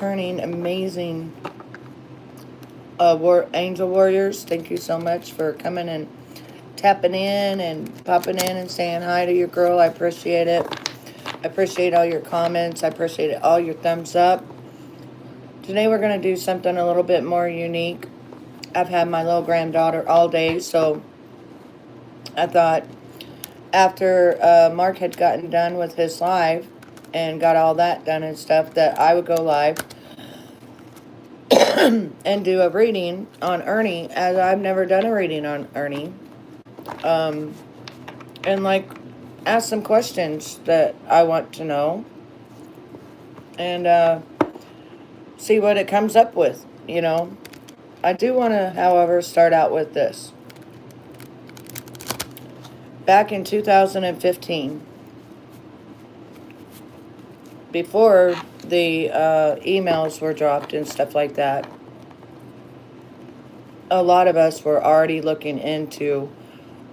returning amazing angel warriors. Thank you so much for coming and tapping in and popping in and saying hi to your girl. I appreciate it. I appreciate all your comments. I appreciate all your thumbs up. Today we're going to do something a little bit more unique. I've had my little granddaughter all day, so I thought after Mark had gotten done with his live and got all that done and stuff, that I would go live and do a reading on Ernie, as I've never done a reading on Ernie. And like ask some questions that I want to know and see what it comes up with, you know. I do want to, however, start out with this. Back in 2015, before the emails were dropped and stuff like that, a lot of us were already looking into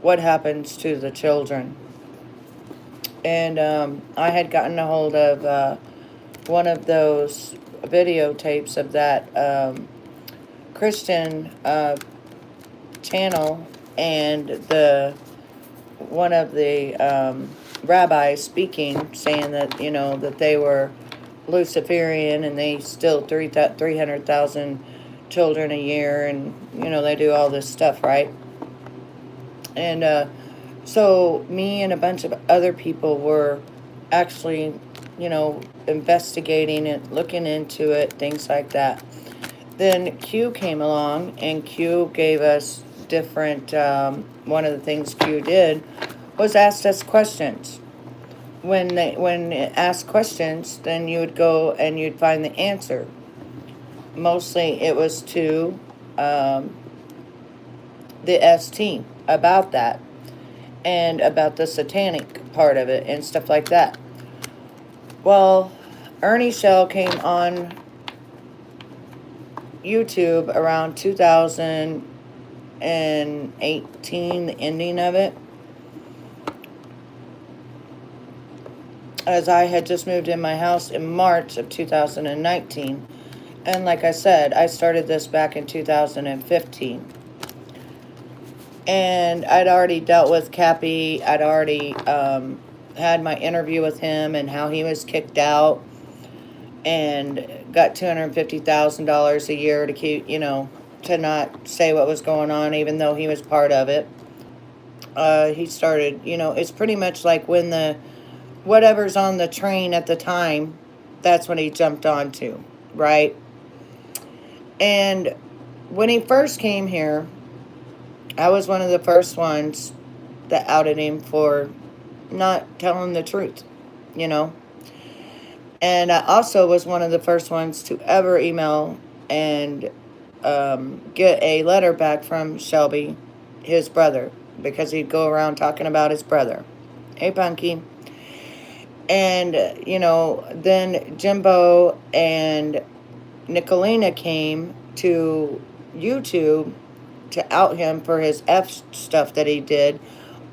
what happens to the children. And I had gotten a hold of one of those videotapes of that Christian channel, and one of the rabbis speaking, saying that, you know, that they were Luciferian and they still 300,000 children a year, and, you know, they do all this stuff, right? And so me and a bunch of other people were actually, you know, investigating it, looking into it, things like that. Then Q came along, and Q gave us different, one of the things Q did was asked us questions. When it asked questions, then you would go and you'd find the answer. Mostly it was to the ST about that, and about the satanic part of it and stuff like that. Well, Ernie Shell came on YouTube around 2018, the ending of it, as I had just moved in my house in March of 2019. And like I said, I started this back in 2015. And I'd already dealt with Cappy. I'd already had my interview with him and how he was kicked out and got $250,000 a year to keep, you know, to not say what was going on, even though he was part of it. He started, you know, it's pretty much like when the whatever's on the train at the time, that's when he jumped onto, right? And when he first came here, I was one of the first ones that outed him for not telling the truth, you know. And I also was one of the first ones to ever email and get a letter back from Shelby, his brother, because he'd go around talking about his brother. Hey, Punky. And, you know, then Jimbo and Nicolina came to YouTube to out him for his F stuff that he did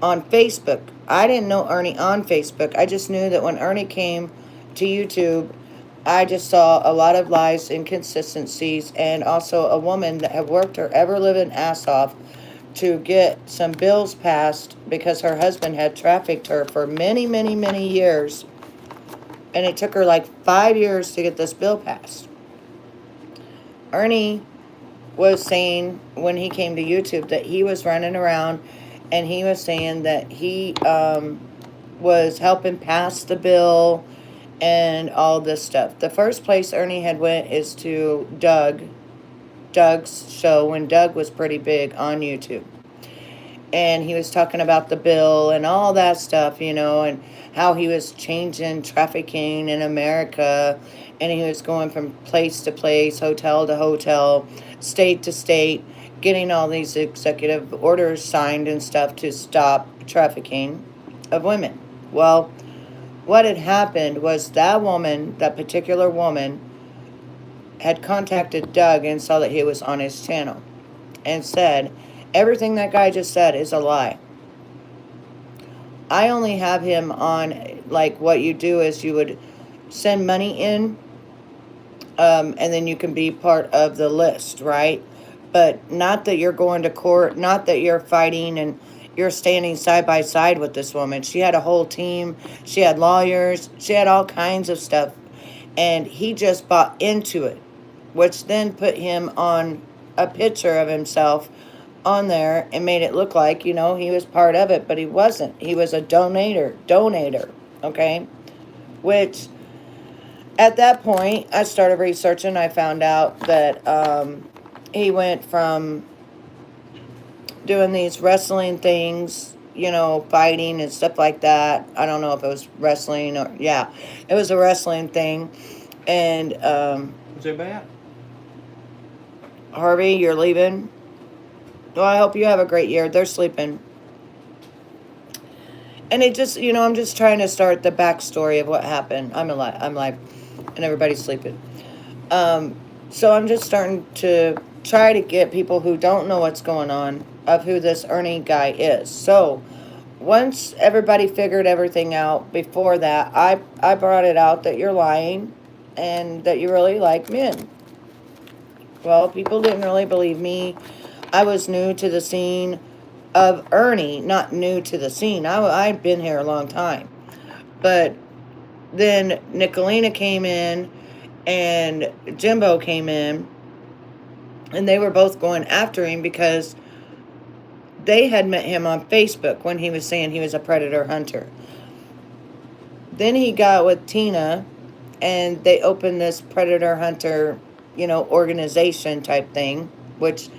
on Facebook. I didn't know Ernie on Facebook. I just knew that when Ernie came to YouTube, I just saw a lot of lies, inconsistencies, and also a woman that had worked her ever-living ass off to get some bills passed because her husband had trafficked her for many, many, many years. And it took her like 5 years to get this bill passed. Ernie was saying when he came to YouTube that he was running around and he was saying that he was helping pass the bill and all this stuff. The first place Ernie had went is to Doug's show, when Doug was pretty big on YouTube. And he was talking about the bill and all that stuff, you know, and how he was changing trafficking in America, and he was going from place to place, hotel to hotel, state to state, getting all these executive orders signed and stuff to stop trafficking of women. Well, what had happened was that woman, that particular woman, had contacted Doug and saw that he was on his channel and said, everything that guy just said is a lie. I only have him on, like, what you do is you would send money in And then you can be part of the list, right? But not that you're going to court, not that you're fighting and you're standing side by side with this woman. She had a whole team, she had lawyers, she had all kinds of stuff. And he just bought into it, which then put him on a picture of himself on there and made it look like, he was part of it, but he wasn't. He was a donator, okay? Which at that point, I started researching. I found out that he went from doing these wrestling things, fighting and stuff like that. I don't know if it was wrestling or, yeah, it was a wrestling thing. And What's it about? Harvey, you're leaving. Well, I hope you have a great year. They're sleeping. And it just, I'm just trying to start the backstory of what happened. I'm alive, and everybody's sleeping. So I'm just starting to try to get people who don't know what's going on of who this Ernie guy is. So once everybody figured everything out before that, I brought it out that you're lying and that you really like men. Well, people didn't really believe me. I was new to the scene of Ernie, not new to the scene. I'd been here a long time. But then Nicolina came in and Jimbo came in, and they were both going after him because they had met him on Facebook when he was saying he was a predator hunter. Then he got with Tina, and they opened this predator hunter, organization type thing, which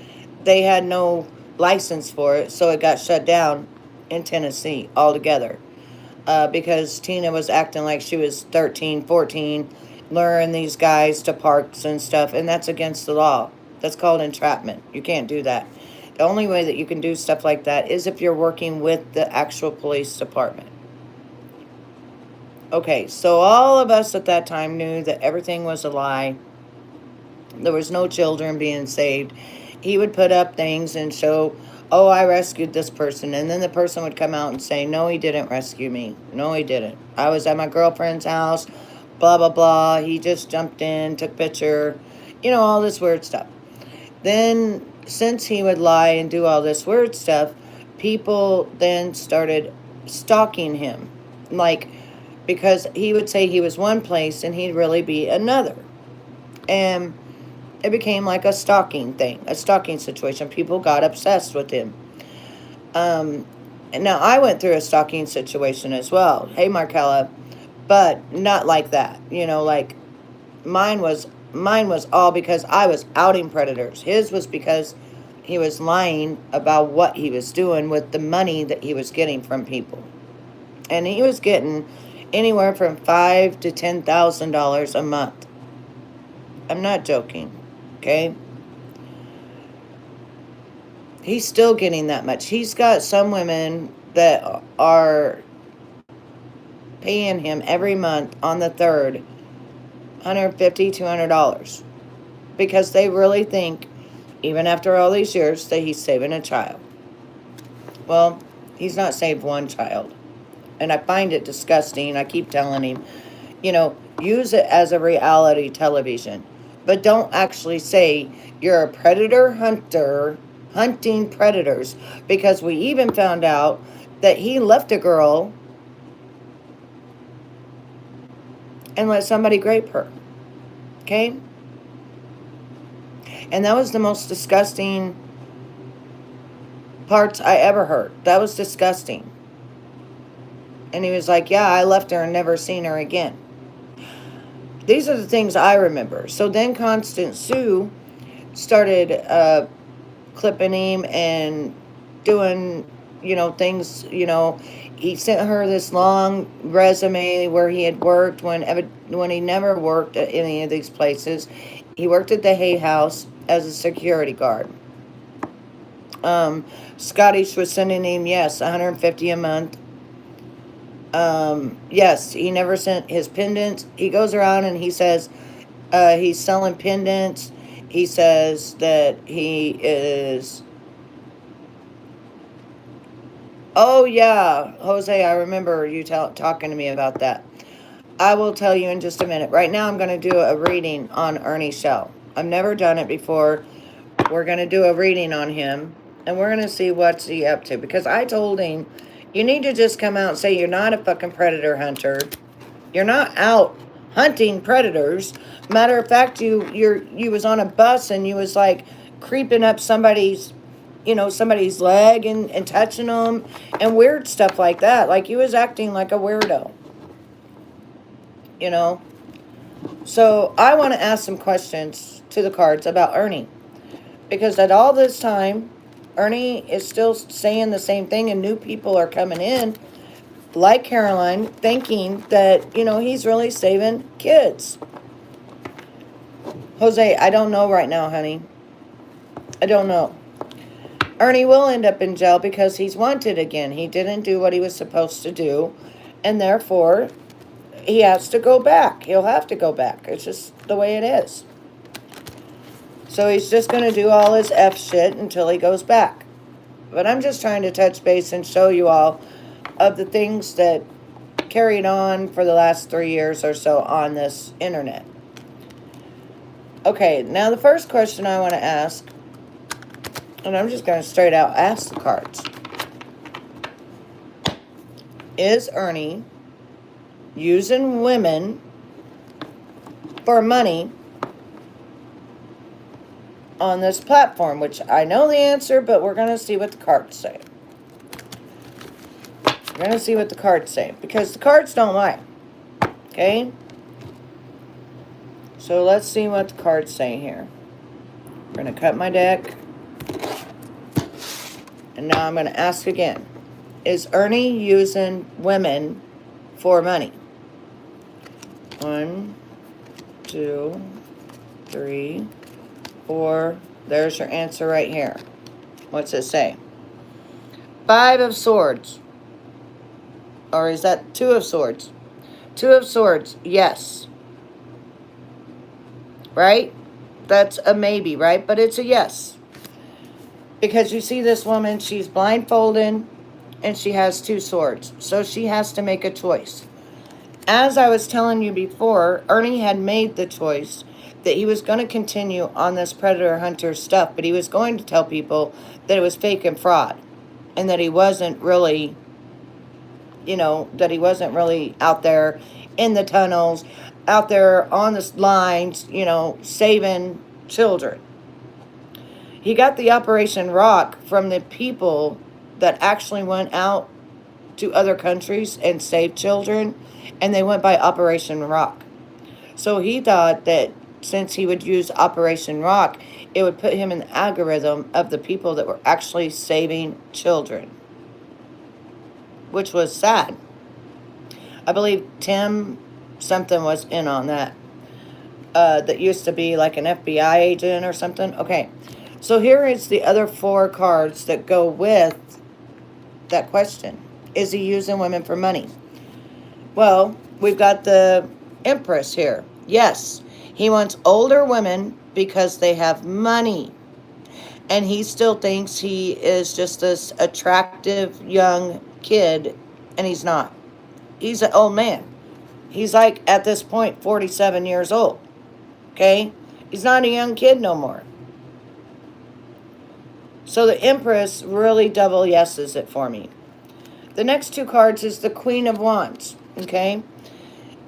they had no license for it, so it got shut down in Tennessee altogether. Because Tina was acting like she was 13, 14, luring these guys to parks and stuff, and that's against the law. That's called entrapment. You can't do that. The only way that you can do stuff like that is if you're working with the actual police department. Okay, so all of us at that time knew that everything was a lie. There was no children being saved. He would put up things and show, oh, I rescued this person. And then the person would come out and say, no, he didn't rescue me. No, he didn't. I was at my girlfriend's house, blah, blah, blah. He just jumped in, took a picture, all this weird stuff. Then, since he would lie and do all this weird stuff, people then started stalking him. Like, because he would say he was one place and he'd really be another. And it became like a stalking thing, a stalking situation. People got obsessed with him. And now I went through a stalking situation as well. Hey, Markella, but not like that. Like mine was all because I was outing predators. His was because he was lying about what he was doing with the money that he was getting from people, and he was getting anywhere from $5,000 to $10,000 a month. I'm not joking. Okay? He's still getting that much. He's got some women that are paying him every month on the 3rd $150, $200 because they really think, even after all these years, that he's saving a child. Well, he's not saved one child. And I find it disgusting. I keep telling him, use it as a reality television. But don't actually say you're a predator hunter hunting predators, because we even found out that he left a girl and let somebody grape her. Okay? And that was the most disgusting parts I ever heard. That was disgusting. And he was like, yeah, I left her and never seen her again. These are the things I remember. So then Constance Sue started clipping him and doing, things, he sent her this long resume where he had worked when he never worked at any of these places. He worked at the Hay House as a security guard. Scottish was sending him, yes, $150 a month. Yes, he never sent his pendants. He goes around and he says he's selling pendants. He says that he is... Oh, yeah, Jose, I remember you talking to me about that. I will tell you in just a minute. Right now, I'm going to do a reading on Ernie Shell. I've never done it before. We're going to do a reading on him, and we're going to see what's he up to. Because I told him, you need to just come out and say you're not a fucking predator hunter. You're not out hunting predators. Matter of fact, you was on a bus and you was like creeping up somebody's leg and touching them and weird stuff like that. Like you was acting like a weirdo. You know? So I want to ask some questions to the cards about Ernie. Because at all this time, Ernie is still saying the same thing and new people are coming in, like Caroline, thinking that, he's really saving kids. Jose, I don't know right now, honey. I don't know. Ernie will end up in jail because he's wanted again. He didn't do what he was supposed to do, and therefore, he has to go back. He'll have to go back. It's just the way it is. So he's just going to do all his F shit until he goes back. But I'm just trying to touch base and show you all of the things that carried on for the last 3 years or so on this internet. Okay, now the first question I want to ask, and I'm just going to straight out ask the cards. Is Ernie using women for money on this platform? Which I know the answer, but we're going to see what the cards say. We're going to see what the cards say. Because the cards don't lie. Okay? So let's see what the cards say here. We're going to cut my deck. And now I'm going to ask again. Is Ernie using women for money? 1, 2, 3, 4. There's your answer right here. What's it say? 5 of Swords. Or is that 2 of Swords? 2 of Swords, yes. Right? That's a maybe, right? But it's a yes. Because you see this woman, she's blindfolded, and she has 2 swords. So she has to make a choice. As I was telling you before, Ernie had made the choice that he was going to continue on this predator hunter stuff, but he was going to tell people that it was fake and fraud, and that he wasn't really, out there in the tunnels, out there on the lines, saving children. He got the Operation Rock from the people that actually went out to other countries and saved children, and they went by Operation Rock. So he thought that since he would use Operation Rock, it would put him in the algorithm of the people that were actually saving children, which was sad. I believe Tim something was in on that. That used to be like an FBI agent or something. Okay, so here is the other 4 cards that go with that question. Is he using women for money? Well, we've got the Empress here. Yes, he wants older women because they have money. And he still thinks he is just this attractive young kid, and he's not. He's an old man. He's like, at this point, 47 years old. Okay? He's not a young kid no more. So the Empress really double yeses it for me. The next 2 cards is the Queen of Wands. Okay?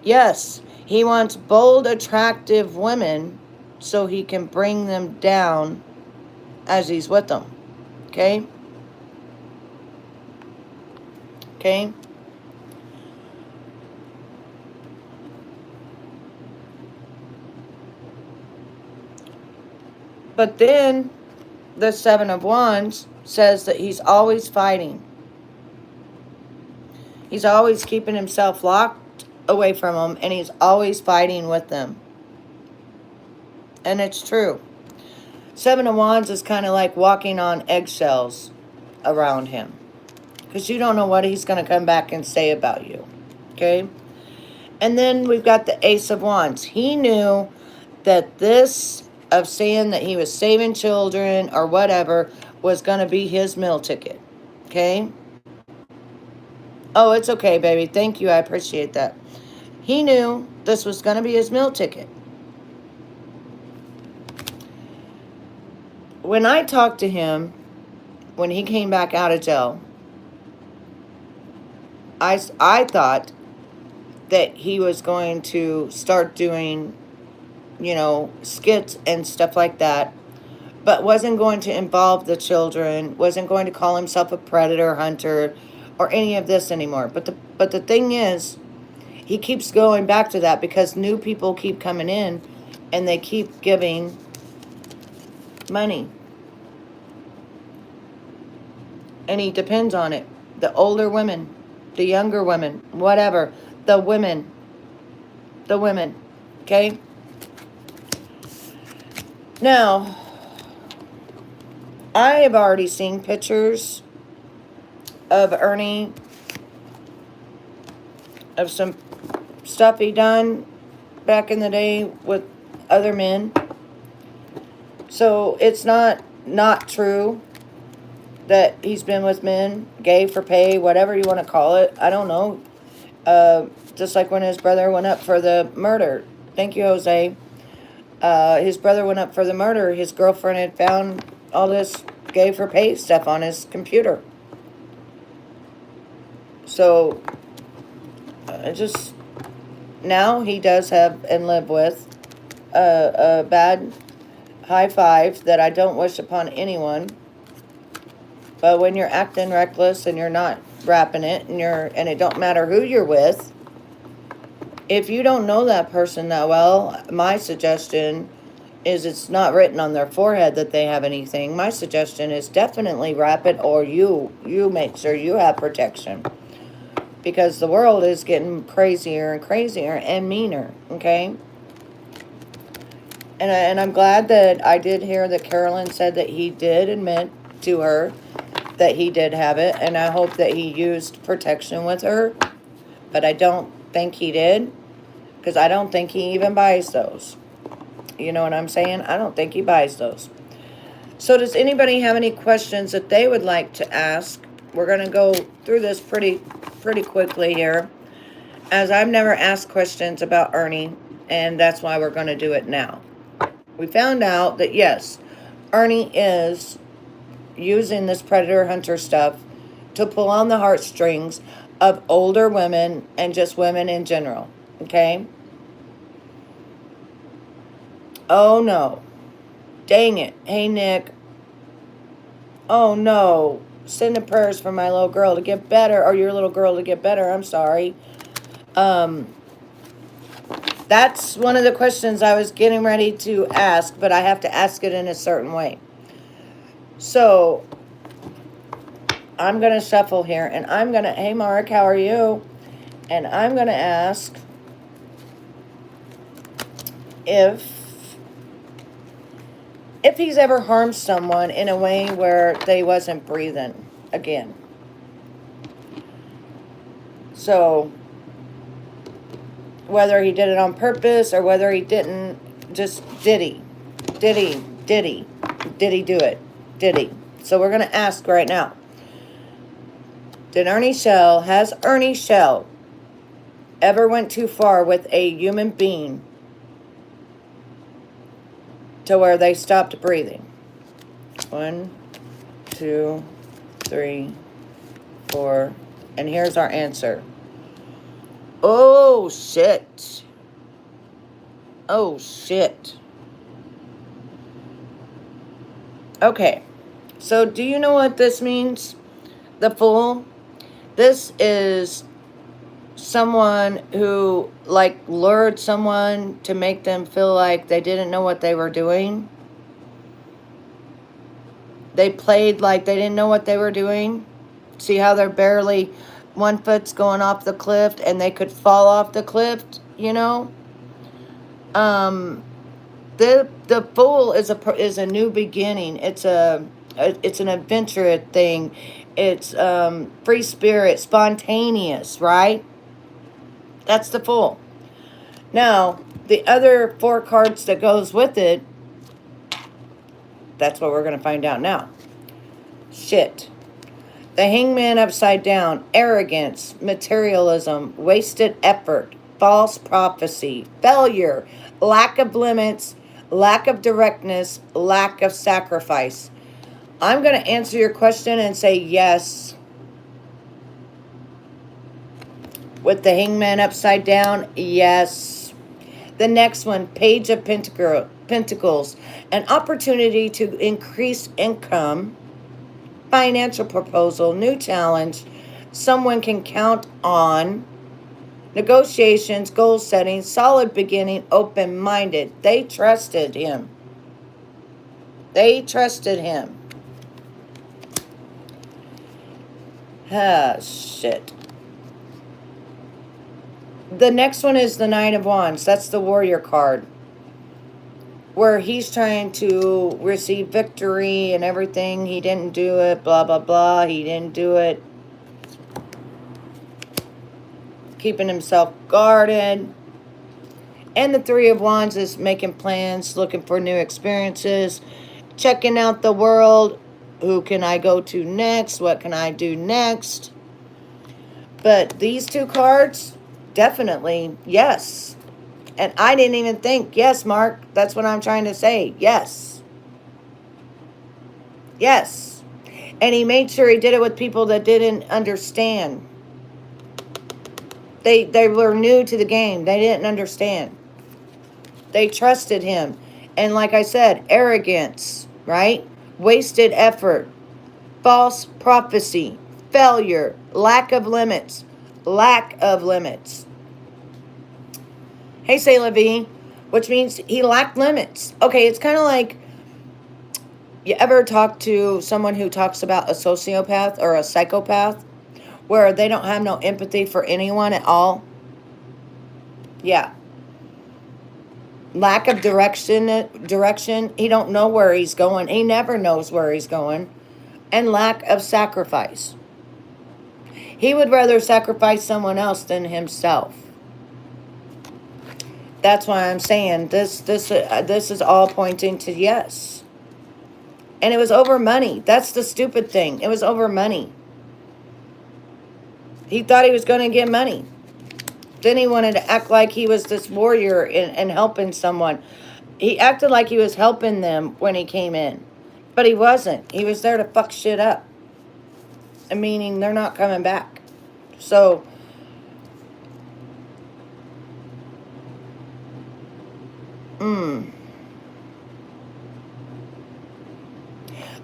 Yes, he wants bold, attractive women so he can bring them down as he's with them. Okay? Okay? But then the 7 of Wands says that he's always fighting. He's always keeping himself locked away from them, and he's always fighting with them. And it's true. 7 of Wands is kind of like walking on eggshells around him, because you don't know what he's going to come back and say about you. Okay? And then we've got the Ace of Wands. He knew that this of saying that he was saving children or whatever was going to be his meal ticket. Okay? Oh, it's okay, baby. Thank you. I appreciate that. He knew this was going to be his meal ticket. When I talked to him, when he came back out of jail, I thought that he was going to start doing, skits and stuff like that, but wasn't going to involve the children, wasn't going to call himself a predator hunter or any of this anymore. But the thing is, he keeps going back to that because new people keep coming in and they keep giving money. And he depends on it. The older women, the younger women, whatever. The women. Okay? Now, I have already seen pictures of Ernie, of some stuff he done back in the day with other men. So it's not true that he's been with men, gay for pay, whatever you want to call it. I don't know. Just like when his brother went up for the murder. Thank you, Jose. His brother went up for the murder. His girlfriend had found all this gay for pay stuff on his computer. So, now he does have and live with a bad high five that I don't wish upon anyone. But when you're acting reckless and you're not wrapping it and it don't matter who you're with, if you don't know that person that well, my suggestion is it's not written on their forehead that they have anything. My suggestion is definitely wrap it, or you make sure you have protection. Because the world is getting crazier and crazier and meaner, okay? And I'm glad that I did hear that Carolyn said that he did admit to her that he did have it, and I hope that he used protection with her, but I don't think he did, because I don't think he even buys those. You know what I'm saying? I don't think he buys those. So does anybody have any questions that they would like to ask? We're going to go through this pretty quickly here, as I've never asked questions about Ernie, and that's why we're going to do it now. We found out that, yes, Ernie is using this predator hunter stuff to pull on the heartstrings of older women and just women in general, okay? Oh, no. Dang it. Hey, Nick. Oh, no. Sending prayers for my little girl to get better, or your little girl to get better. I'm sorry. That's one of the questions I was getting ready to ask, but I have to ask it in a certain way. So, I'm going to shuffle here, and I'm going to, hey, Mark, how are you? And I'm going to ask if he's ever harmed someone in a way where they wasn't breathing again. So, whether he did it on purpose or whether he didn't, just did he do it? Did he? So we're going to ask right now. Has Ernie Shell ever went too far with a human being to where they stopped breathing? 1, 2, 3, 4. And here's our answer. Oh, shit. Oh, shit. Okay. So, do you know what this means? The Fool? This is someone who, lured someone to make them feel like they didn't know what they were doing. They played like they didn't know what they were doing. See how they're barely, one foot's going off the cliff and they could fall off the cliff, you know? The Fool is a new beginning. It's an adventure thing. It's free spirit, spontaneous, right? That's the Fool. Now, the other 4 cards that goes with it, that's what we're going to find out now. Shit. The Hangman upside down, arrogance, materialism, wasted effort, false prophecy, failure, lack of limits, lack of directness, lack of sacrifice. I'm going to answer your question and say yes. With the hangman upside down, yes. The next one, page of pentacles, an opportunity to increase income, financial proposal, new challenge, someone can count on, negotiations, goal setting, solid beginning, open-minded. They trusted him. They trusted him. Ah, shit. The next one is the Nine of Wands. That's the warrior card. Where he's trying to receive victory and everything. He didn't do it, blah, blah, blah. He didn't do it. Keeping himself guarded. And the Three of Wands is making plans, looking for new experiences, checking out the world. Who can I go to next? What can I do next? But these two cards, definitely, yes. And I didn't even think, yes, Mark, that's what I'm trying to say. Yes. Yes. And he made sure he did it with people that didn't understand. They were new to the game. They didn't understand. They trusted him. And like I said, arrogance, right? Wasted effort, false prophecy, failure, lack of limits, lack of limits. Hey, say la vie, which means he lacked limits. Okay, it's kind of like, you ever talk to someone who talks about a sociopath or a psychopath where they don't have no empathy for anyone at all? Yeah. Lack of direction. He don't know where he's going. He never knows where he's going. And lack of sacrifice. He would rather sacrifice someone else than himself. That's why I'm saying this is all pointing to yes. And it was over money. That's the stupid thing. It was over money. He thought he was going to get money. Then he wanted to act like he was this warrior and helping someone. He acted like he was helping them when he came in. But he wasn't. He was there to fuck shit up. Meaning they're not coming back. So,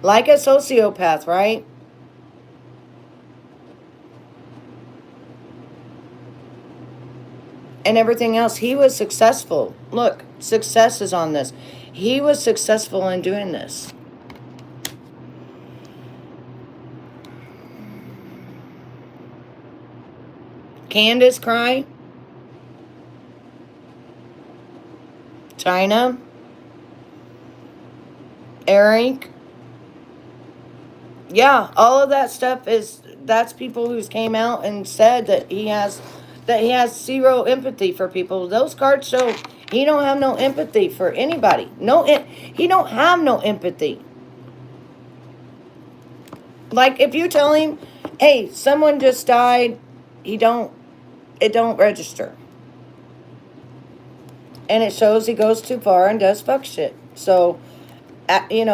like a sociopath, right? And everything else, he was successful. Look, success is on this. He was successful in doing this. Candace cry. China. Eric. Yeah, all of that stuff that's people who's came out and said that he has zero empathy for people. Those cards show he don't have no empathy for anybody. He don't have no empathy. Like if you tell him, hey, someone just died, it don't register. And it shows he goes too far and does fuck shit. So, acting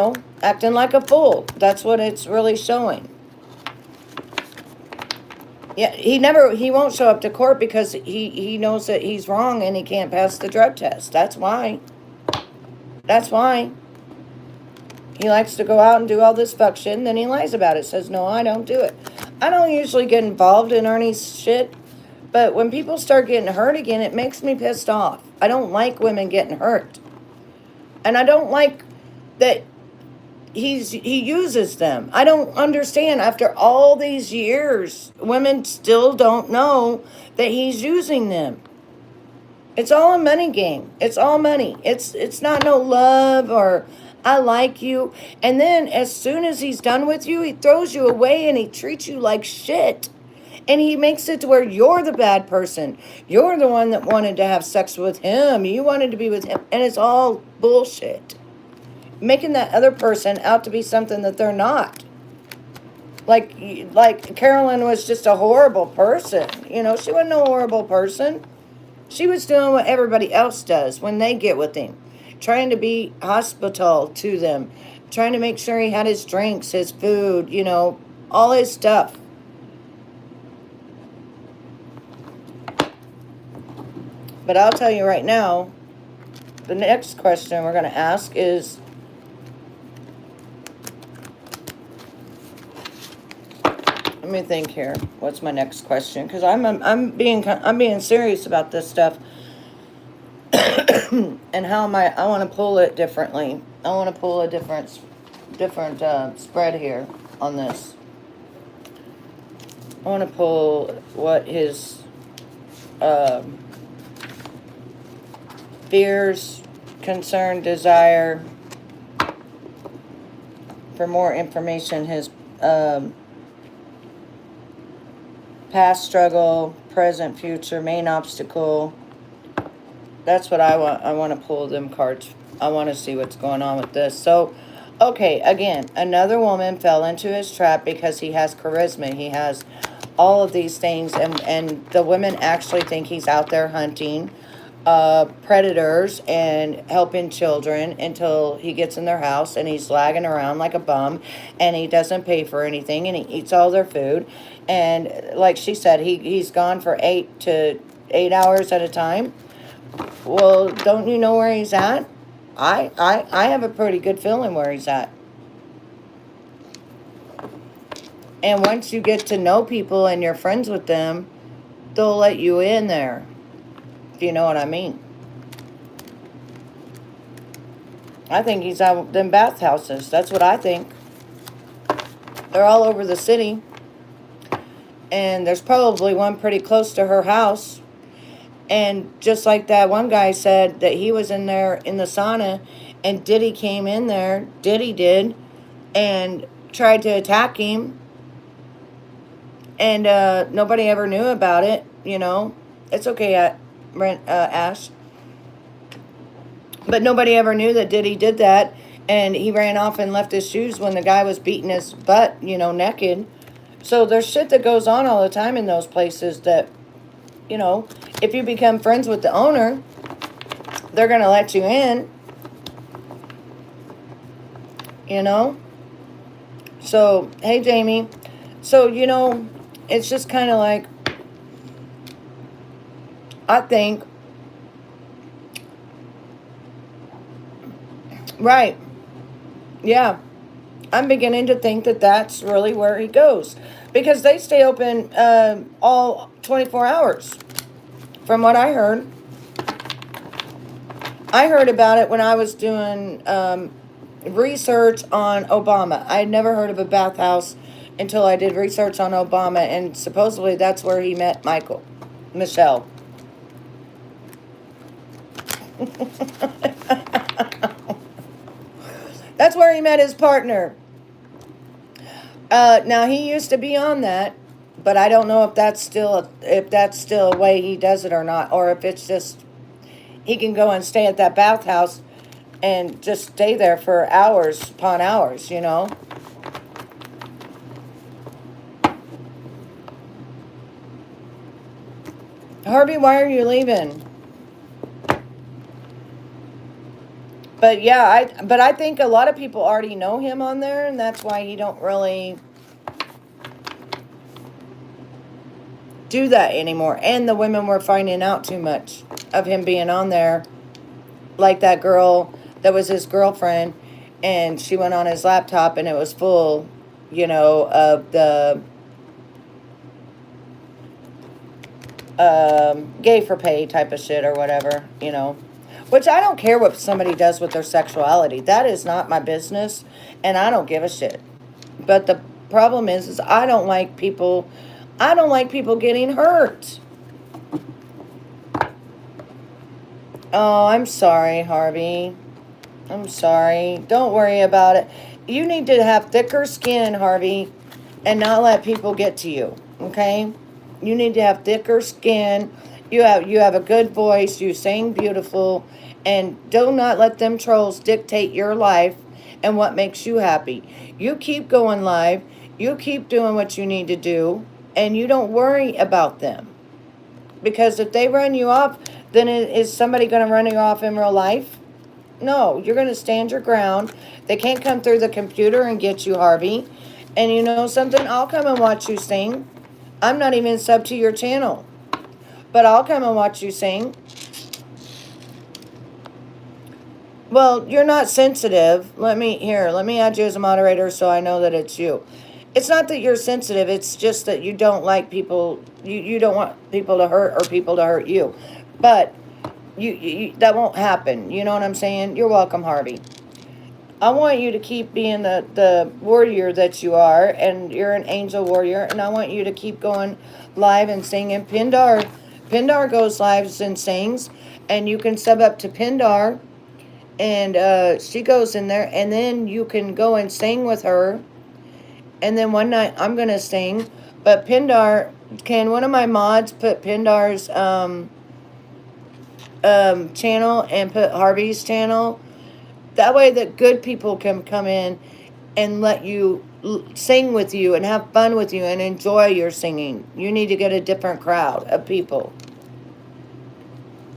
like a fool. That's what it's really showing. Yeah, he won't show up to court because he knows that he's wrong and he can't pass the drug test. That's why. That's why. He likes to go out and do all this fuck shit and then he lies about it. Says, no, I don't do it. I don't usually get involved in Ernie's shit. But when people start getting hurt again, it makes me pissed off. I don't like women getting hurt. And I don't like that he uses them. I don't understand. After all these years, women still don't know that he's using them. It's all a money game. It's all money. It's not no love or I like you. And then as soon as he's done with you, he throws you away and he treats you like shit. And he makes it to where you're the bad person. You're the one that wanted to have sex with him. You wanted to be with him. And it's all bullshit. Making that other person out to be something that they're not. Like Carolyn was just a horrible person. She wasn't a horrible person. She was doing what everybody else does when they get with him, trying to be hospital to them, trying to make sure he had his drinks, his food, all his stuff. But I'll tell you right now, the next question we're going to ask is, let me think here. What's my next question? Because I'm being serious about this stuff, and how I want to pull it differently. I want to pull a different spread here on this. I want to pull what his fears, concern, desire, for more information, his past struggle, present, future, main obstacle. That's what I want. I want to pull them cards. I want to see what's going on with this. So, okay, again, another woman fell into his trap because he has charisma. He has all of these things, and the women actually think he's out there hunting predators and helping children until he gets in their house and he's lagging around like a bum and he doesn't pay for anything and he eats all their food. And like she said, he's gone for 8 hours at a time. Well, don't you know where he's at? I have a pretty good feeling where he's at. And once you get to know people and you're friends with them, they'll let you in there. If you know what I mean. I think he's out them bathhouses. That's what I think. They're all over the city. And there's probably one pretty close to her house. And just like that one guy said that he was in there in the sauna and Diddy came in there, Diddy did, and tried to attack him. And nobody ever knew about it, It's okay, Ash. But nobody ever knew that Diddy did that. And he ran off and left his shoes when the guy was beating his butt, naked. So there's shit that goes on all the time in those places that, if you become friends with the owner, they're going to let you in. So, hey, Jamie. So, it's just kind of like, I think, right, yeah, I'm beginning to think that that's really where he goes. Because they stay open all 24 hours, from what I heard. I heard about it when I was doing research on Obama. I had never heard of a bathhouse until I did research on Obama, and supposedly that's where he met Michelle. That's where he met his partner. Now he used to be on that, but I don't know if that's still a way he does it or not, or if it's just he can go and stay at that bathhouse and just stay there for hours upon hours, Harvey, why are you leaving? But yeah, I think a lot of people already know him on there, and that's why he don't really do that anymore. And the women were finding out too much of him being on there. Like that girl that was his girlfriend, and she went on his laptop and it was full, of the gay for pay type of shit or whatever, Which I don't care what somebody does with their sexuality. That is not my business, and I don't give a shit. But the problem is I don't like people getting hurt. Oh, I'm sorry, Harvey. I'm sorry. Don't worry about it. You need to have thicker skin, Harvey, and not let people get to you, okay? You need to have thicker skin. You have a good voice. You sing beautiful. And do not let them trolls dictate your life and what makes you happy. You keep going live. You keep doing what you need to do. And you don't worry about them. Because if they run you off, then is somebody going to run you off in real life? No, you're going to stand your ground. They can't come through the computer and get you, Harvey. And you know something? I'll come and watch you sing. I'm not even sub to your channel, but I'll come and watch you sing. Well, you're not sensitive. Let me add you as a moderator so I know that it's you. It's not that you're sensitive. It's just that you don't like people. You don't want people to hurt or people to hurt you. But you that won't happen. You know what I'm saying? You're welcome, Harvey. I want you to keep being the warrior that you are, and you're an angel warrior, and I want you to keep going live and singing. Pindar goes live and sings, and you can sub up to Pindar, and she goes in there, and then you can go and sing with her, and then one night I'm going to sing, but Pindar, can one of my mods put Pindar's channel and put Harvey's channel? That way that good people can come in and let you sing with you and have fun with you and enjoy your singing. You need to get a different crowd of people.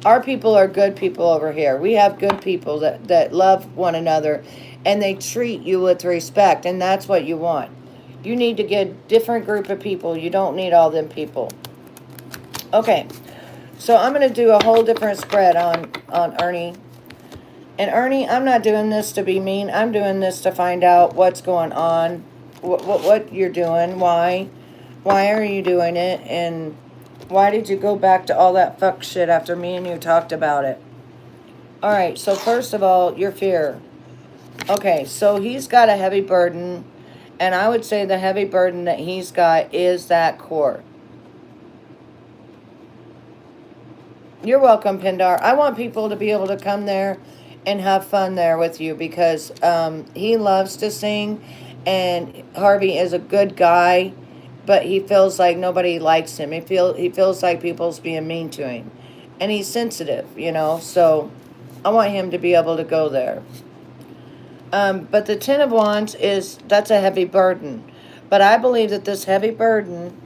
Our people are good people over here. We have good people that love one another and they treat you with respect, and that's what you want. You need to get a different group of people. You don't need all them people. Okay, so I'm going to do a whole different spread on Ernie. And Ernie, I'm not doing this to be mean. I'm doing this to find out what's going on, what you're doing, why are you doing it, and why did you go back to all that fuck shit after me and you talked about it? All right, so first of all, your fear. Okay, so he's got a heavy burden, and I would say the heavy burden that he's got is that core. You're welcome, Pindar. I want people to be able to come there and have fun there with you because he loves to sing, and Harvey is a good guy, but he feels like nobody likes him. He feels like people's being mean to him, and he's sensitive, you know. So I want him to be able to go there. But the Ten of Wands that's a heavy burden, but I believe that this heavy burden,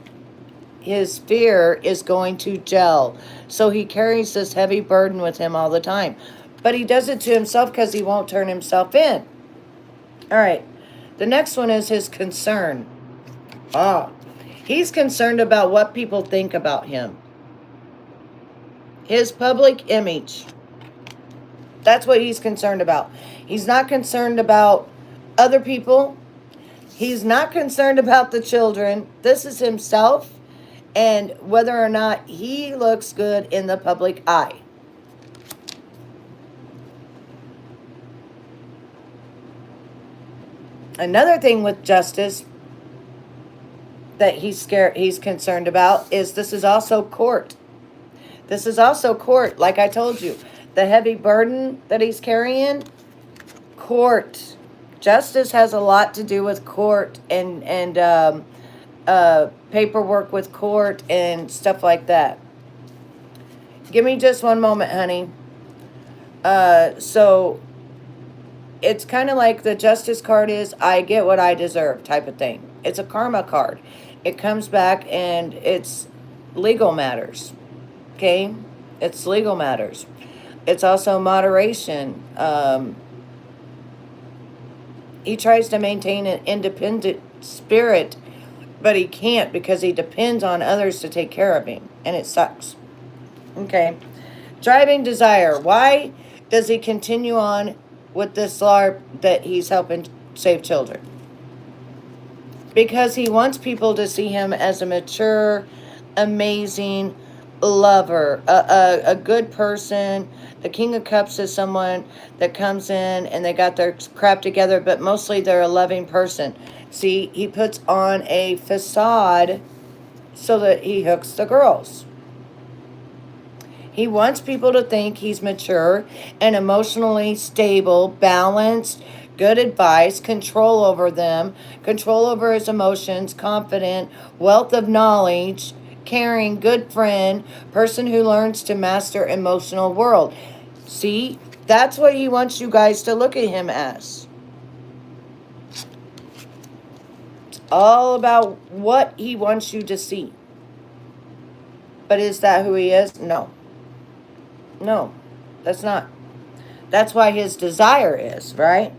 his fear is going to gel. So he carries this heavy burden with him all the time. But he does it to himself because he won't turn himself in. All right. The next one is his concern. He's concerned about what people think about him. His public image. That's what he's concerned about. He's not concerned about other people. He's not concerned about the children. This is himself and whether or not he looks good in the public eye. Another thing with justice that he's concerned about is this is also court. This is also court, like I told you. The heavy burden that he's carrying, court. Justice has a lot to do with court and paperwork with court and stuff like that. Give me just one moment, honey. So it's kind of like the justice card is I get what I deserve type of thing. It's a karma card. It comes back and it's legal matters. Okay? It's legal matters. It's also moderation. He tries to maintain an independent spirit, but he can't because he depends on others to take care of him, and it sucks. Okay. Driving desire. Why does he continue on with this LARP that he's helping save children? Because he wants people to see him as a mature, amazing lover, a good person. The King of Cups is someone that comes in and they got their crap together, but mostly they're a loving person. See, he puts on a facade so that he hooks the girls. He wants people to think he's mature and emotionally stable, balanced, good advice, control over them, control over his emotions, confident, wealth of knowledge, caring, good friend, person who learns to master emotional world. See, that's what he wants you guys to look at him as. It's all about what he wants you to see. But is that who he is? No. No, that's not. That's why his desire is, right?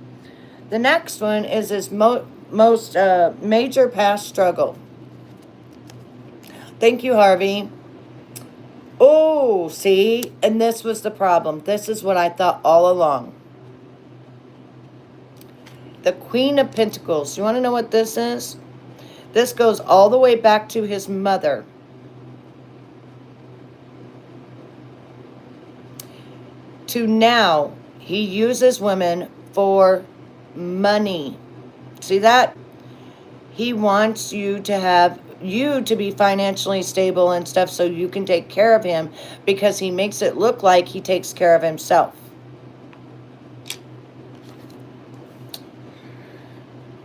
The next one is his most major past struggle. Thank you, Harvey. Oh, see? And this was the problem. This is what I thought all along. The Queen of Pentacles. You want to know what this is? This goes all the way back to his mother. To now, he uses women for money. See that? He wants you to be financially stable and stuff so you can take care of him, because he makes it look like he takes care of himself.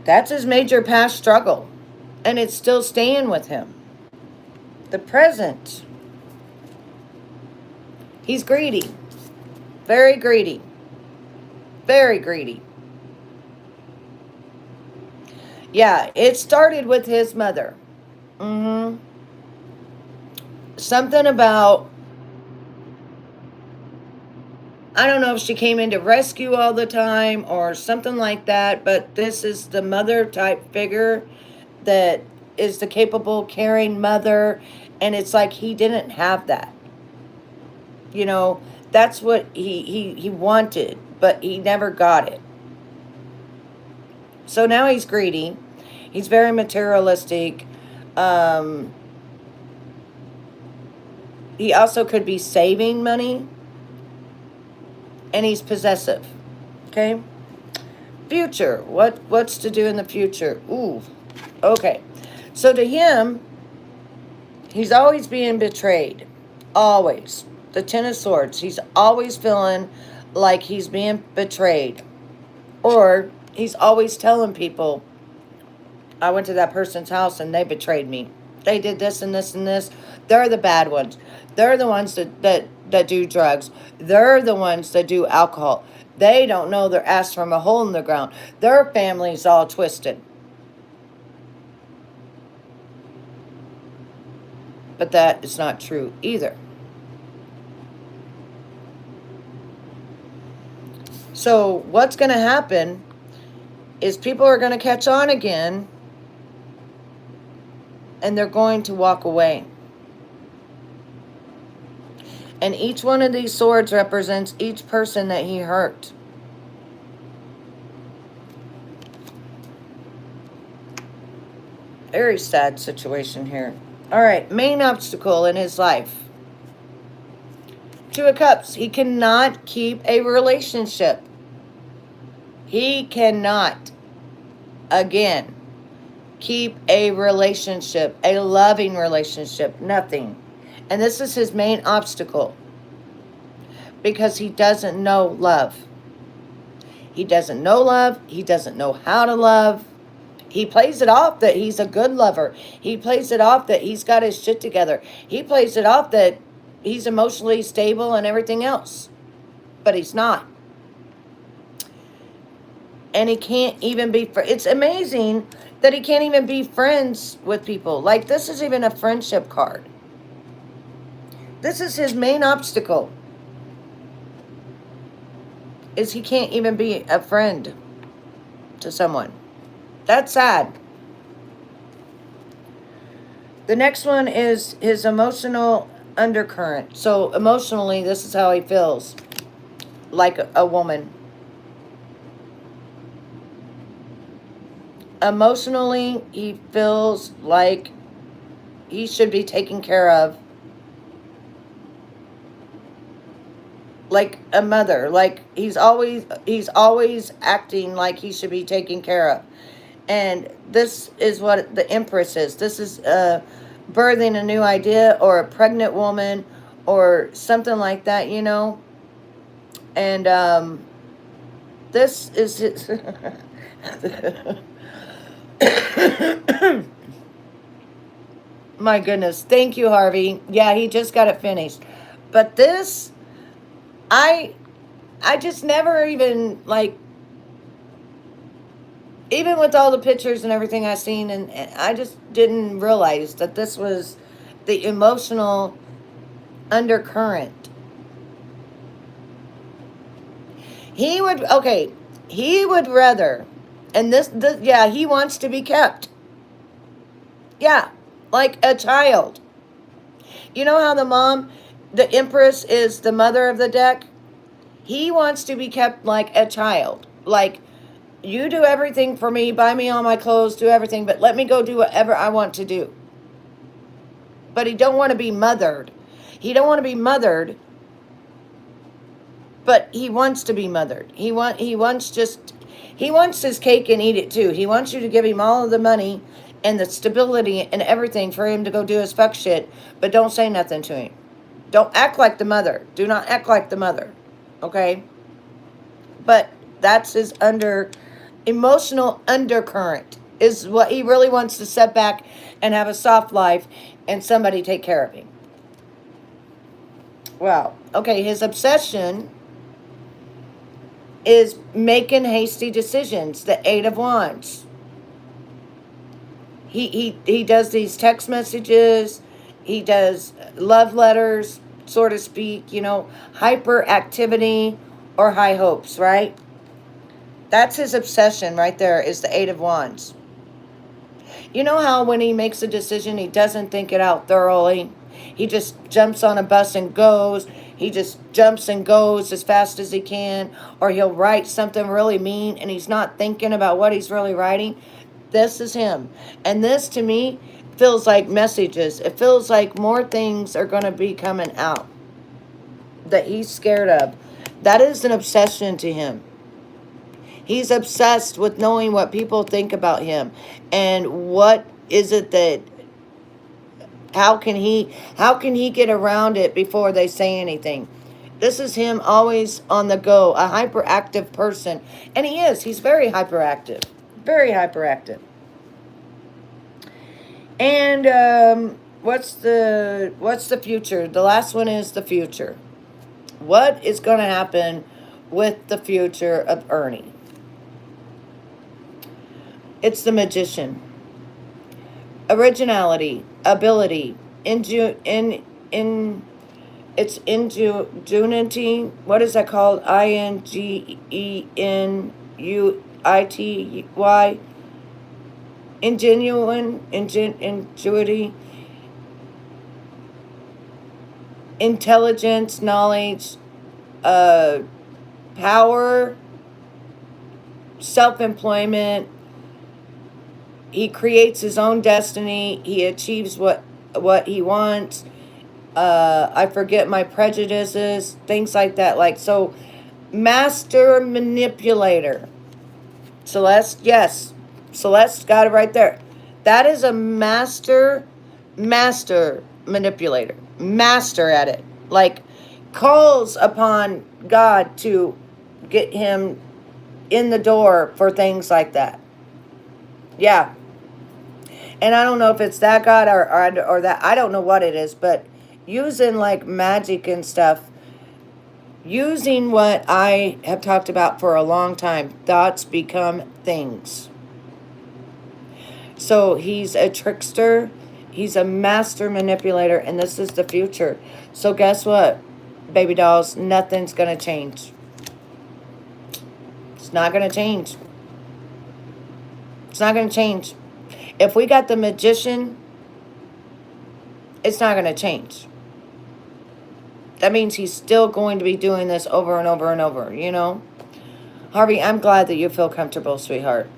That's his major past struggle, and it's still staying with him. The present. He's greedy. Very greedy. Very greedy. Yeah, it started with his mother. Something about, I don't know if she came in to rescue all the time or something like that, but this is the mother type figure that is the capable, caring mother, and it's like he didn't have that. You know, that's what he wanted, but he never got it. So now he's greedy. He's very materialistic. He also could be saving money. And he's possessive. Okay? Future. What's to do in the future? Ooh. Okay. So to him, he's always being betrayed. Always. The Ten of Swords. He's always feeling like he's being betrayed. Or he's always telling people, I went to that person's house and they betrayed me. They did this and this and this. They're the bad ones. They're the ones that do drugs. They're the ones that do alcohol. They don't know their ass from a hole in the ground. Their family's all twisted. But that is not true either. So what's going to happen is people are going to catch on again, and they're going to walk away. And each one of these swords represents each person that he hurt. Very sad situation here. All right, main obstacle in his life. Two of Cups. He cannot keep a relationship. He cannot, again, keep a relationship, a loving relationship, nothing. And this is his main obstacle, because he doesn't know love. He doesn't know love. He doesn't know how to love. He plays it off that he's a good lover. He plays it off that he's got his shit together. He plays it off that he's emotionally stable and everything else. But he's not. And he can't even be, it's amazing that he can't even be friends with people. Like, this is even a friendship card. This is his main obstacle. Is he can't even be a friend to someone. That's sad. The next one is his emotional undercurrent. So emotionally, this is how he feels. Like a woman. Emotionally, he feels like he should be taken care of. Like a mother. Like he's always acting like he should be taken care of. And this is what the Empress is. This is birthing a new idea, or a pregnant woman, or something like that, you know. And this is his my goodness. Thank you, Harvey. Yeah, he just got it finished. But this, I just never even, like, even with all the pictures and everything I've seen, and I just didn't realize that this was the emotional undercurrent. He would, okay, he would rather, and this, yeah, he wants to be kept. Yeah, like a child. You know how the Empress is the mother of the deck? He wants to be kept like a child. Like, you do everything for me, buy me all my clothes, do everything, but let me go do whatever I want to do. But he don't want to be mothered. He don't want to be mothered, but he wants to be mothered. He wants his cake and eat it too. He wants you to give him all of the money and the stability and everything for him to go do his fuck shit, but don't say nothing to him. Don't act like the mother. Do not act like the mother. Okay? But that's his emotional undercurrent, is what he really wants to sit back and have a soft life and somebody take care of him. Well, okay, his obsession is making hasty decisions. The Eight of Wands. He does these text messages. He does love letters, so to speak. Hyperactivity or high hopes, right? That's his obsession right there, is the Eight of Wands. You know how when he makes a decision, he doesn't think it out thoroughly? He just jumps on a bus and goes. He just jumps and goes as fast as he can. Or he'll write something really mean and he's not thinking about what he's really writing. This is him. And this, to me, feels like messages. It feels like more things are going to be coming out that he's scared of. That is an obsession to him. He's obsessed with knowing what people think about him. And what is it that, how can he get around it before they say anything? This is him always on the go, a hyperactive person. And he's very hyperactive. Very hyperactive. And what's the future? The last one is the future. What is going to happen with the future of Ernie? It's the Magician. Originality, ability, it's ingenuity. What is that called? Ingenuity. Ingenuity. Intelligence, knowledge, power, self-employment. He creates his own destiny. He achieves what he wants. I forget my prejudices, things like that. So, master manipulator. Celeste, yes. Celeste got it right there. That is a master manipulator. Master at it. Calls upon God to get him in the door for things like that. Yeah. And I don't know if it's that God or that. I don't know what it is. But using magic and stuff. Using what I have talked about for a long time. Thoughts become things. So he's a trickster. He's a master manipulator. And this is the future. So guess what, baby dolls? Nothing's going to change. It's not going to change. It's not going to change. If we got the Magician, it's not going to change. That means he's still going to be doing this over and over and over, Harvey, I'm glad that you feel comfortable, sweetheart.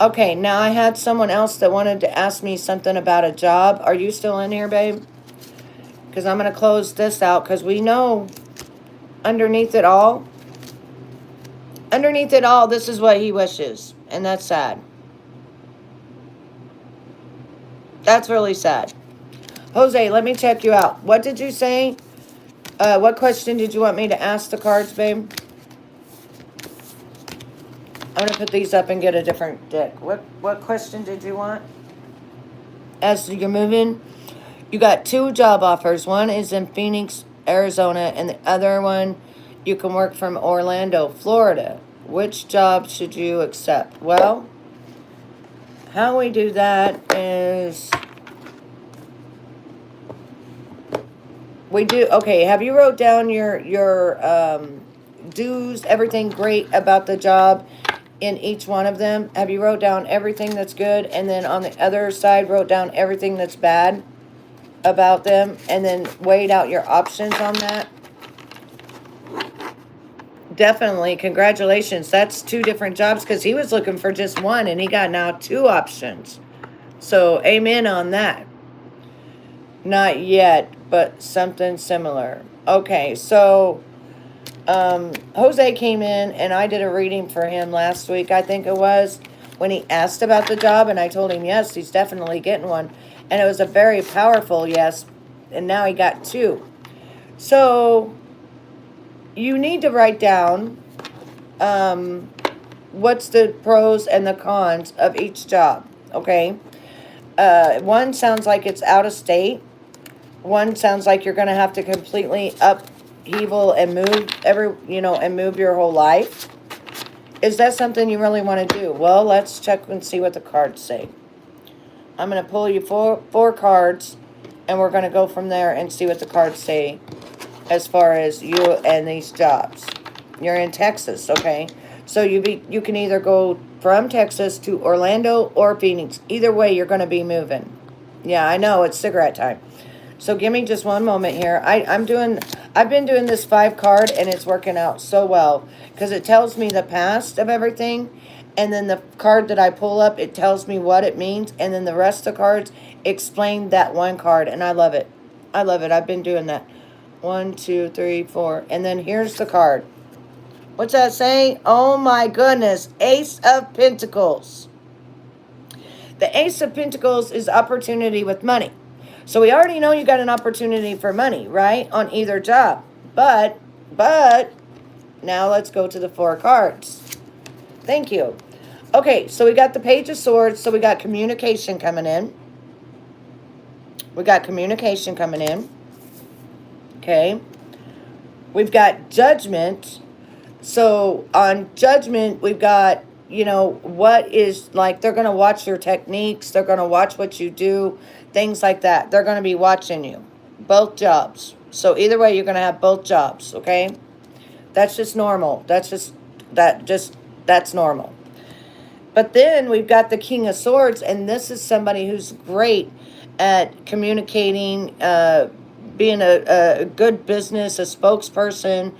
Okay, now I had someone else that wanted to ask me something about a job. Are you still in here, babe? Because I'm going to close this out because we know underneath it all, this is what he wishes. And that's sad. That's really sad. Jose, let me check you out. What did you say? What question did you want me to ask the cards, babe? I'm going to put these up and get a different deck. What question did you want? As you're moving, you got 2 job offers. One is in Phoenix, Arizona, and the other one you can work from Orlando, Florida. Which job should you accept? Well, how we do that is we do, okay, have you wrote down your do's, everything great about the job in each one of them? Have you wrote down everything that's good, and then on the other side wrote down everything that's bad about them, and then weighed out your options on that? Definitely. Congratulations. That's 2 different jobs, because he was looking for just one and he got now 2 options. So amen on that. Not yet, but something similar. Okay, so Jose came in and I did a reading for him last week, I think it was, when he asked about the job, and I told him yes, he's definitely getting one. And it was a very powerful yes, and now he got 2. So you need to write down what's the pros and the cons of each job, okay? One sounds like it's out of state. One sounds like you're going to have to completely upheaval and move and move your whole life. Is that something you really want to do? Well, let's check and see what the cards say. I'm going to pull you four cards, and we're going to go from there and see what the cards say as far as you and these jobs. You're in Texas, okay? So you can either go from Texas to Orlando or Phoenix. Either way, you're going to be moving. Yeah, I know, it's cigarette time. So give me just one moment here. I've been doing this 5 card, and it's working out so well, because it tells me the past of everything, and then the card that I pull up, it tells me what it means, and then the rest of the cards explain that one card, and I love it. I love it. I've been doing that. 1, 2, 3, 4, and then here's the card. What's that say? Oh my goodness, Ace of Pentacles. The Ace of Pentacles is opportunity with money. So we already know you got an opportunity for money, right? On either job. But, now let's go to the 4 cards. Thank you. Okay, so we got the Page of Swords, so we got communication coming in. Okay. We've got Judgment. So on Judgment, we've got, what is, like, they're going to watch your techniques. They're going to watch what you do. Things like that. They're going to be watching you. Both jobs. So either way, you're going to have both jobs, okay? That's just normal. That's normal. But then we've got the King of Swords, and this is somebody who's great at communicating, being a good business, a spokesperson,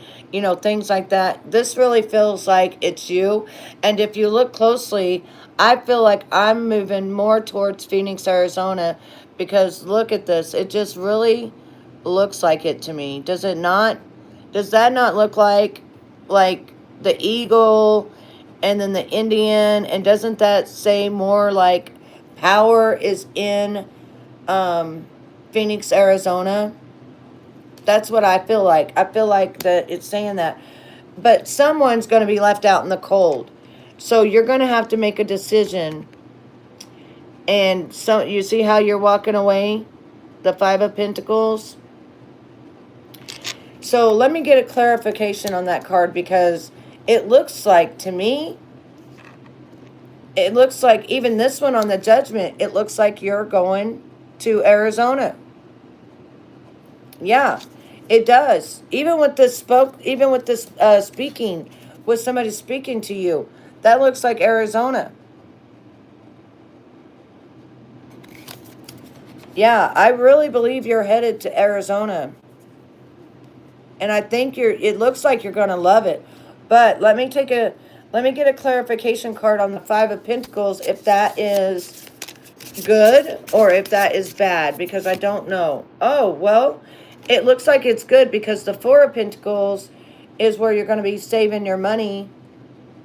things like that. This really feels like it's you. And if you look closely, I feel like I'm moving more towards Phoenix, Arizona, because look at this. It just really looks like it to me. Does it not? Does that not look like the eagle and then the Indian? And doesn't that say more like power is in Phoenix, Arizona? That's what I feel like. I feel like that it's saying that. But someone's going to be left out in the cold. So you're going to have to make a decision. And so you see how you're walking away? The 5 of Pentacles. So let me get a clarification on that card, because it looks like, to me, it looks like even this one on the Judgment, it looks like you're going to Arizona. Yeah, it does. Even with this speaking, with somebody speaking to you, that looks like Arizona. Yeah, I really believe you're headed to Arizona. And I think it looks like you're going to love it. But let me get a clarification card on the 5 of Pentacles, if that is good or if that is bad, because I don't know. Oh, well, it looks like it's good, because the 4 of Pentacles is where you're going to be saving your money,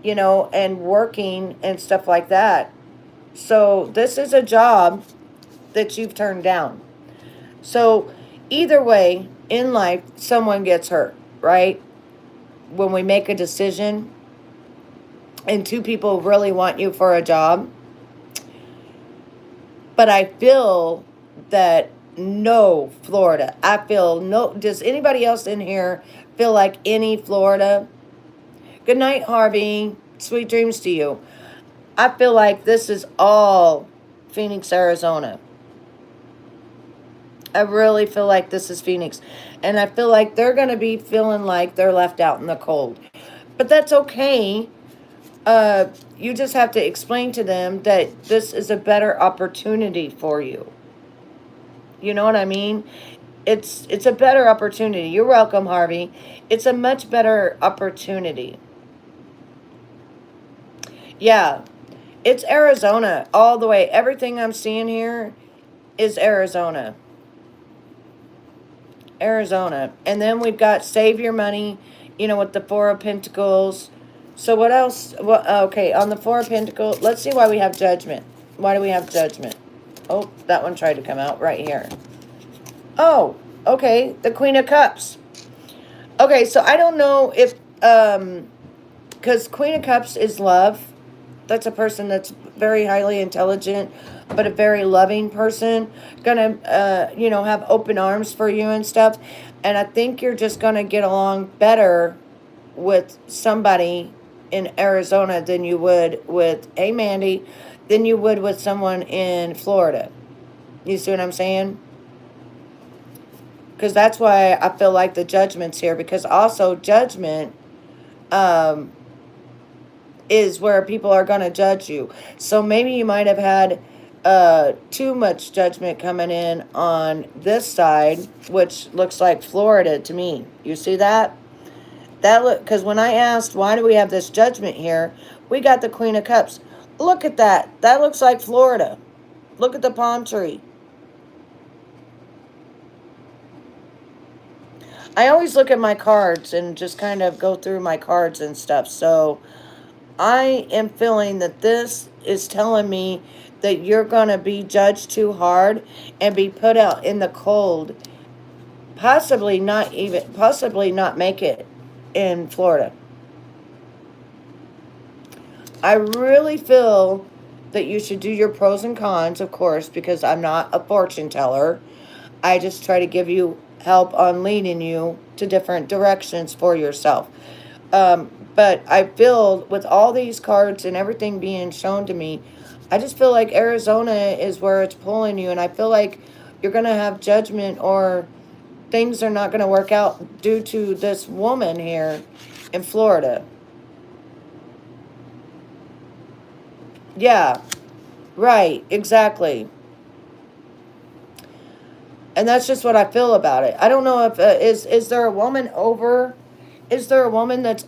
and working and stuff like that. So this is a job that you've turned down. So either way, in life, someone gets hurt, right? When we make a decision and 2 people really want you for a job. But I feel that no Florida. I feel no. Does anybody else in here feel like any Florida? Good night, Harvey. Sweet dreams to you. I feel like this is all Phoenix, Arizona. I really feel like this is Phoenix. And I feel like they're going to be feeling like they're left out in the cold. But that's okay. You just have to explain to them that this is a better opportunity for you. You know what I mean? It's a better opportunity. You're welcome, Harvey. It's a much better opportunity. Yeah. It's Arizona all the way. Everything I'm seeing here is Arizona. Arizona. And then we've got Save Your Money, with the Four of Pentacles. So what else? Well, okay, on the Four of Pentacles, let's see why we have Judgment. Why do we have Judgment? Oh, that one tried to come out right here. Oh, okay, the Queen of Cups. Okay, so I don't know if, because Queen of Cups is love. That's a person that's very highly intelligent, but a very loving person. Gonna, have open arms for you and stuff. And I think you're just gonna get along better with somebody in Arizona than you would with, hey Mandy, than you would with someone in Florida. You see what I'm saying? Because that's why I feel like the Judgment's here. Because also Judgment, is where people are going to judge you. So maybe you might have had too much judgment coming in on this side, which looks like Florida to me. You see that? Because when I asked why do we have this Judgment here, we got the Queen of Cups. Look at that. That looks like Florida. Look at the palm tree. I always look at my cards and just kind of go through my cards and stuff. So I am feeling that this is telling me that you're going to be judged too hard and be put out in the cold. Possibly not make it in Florida. I really feel that you should do your pros and cons, of course, because I'm not a fortune teller. I just try to give you help on leading you to different directions for yourself. But I feel with all these cards and everything being shown to me, I just feel like Arizona is where it's pulling you. And I feel like you're going to have Judgment, or things are not going to work out due to this woman here in Florida. Yeah, right, exactly. And that's just what I feel about it. I don't know if, is there a woman over, is there a woman that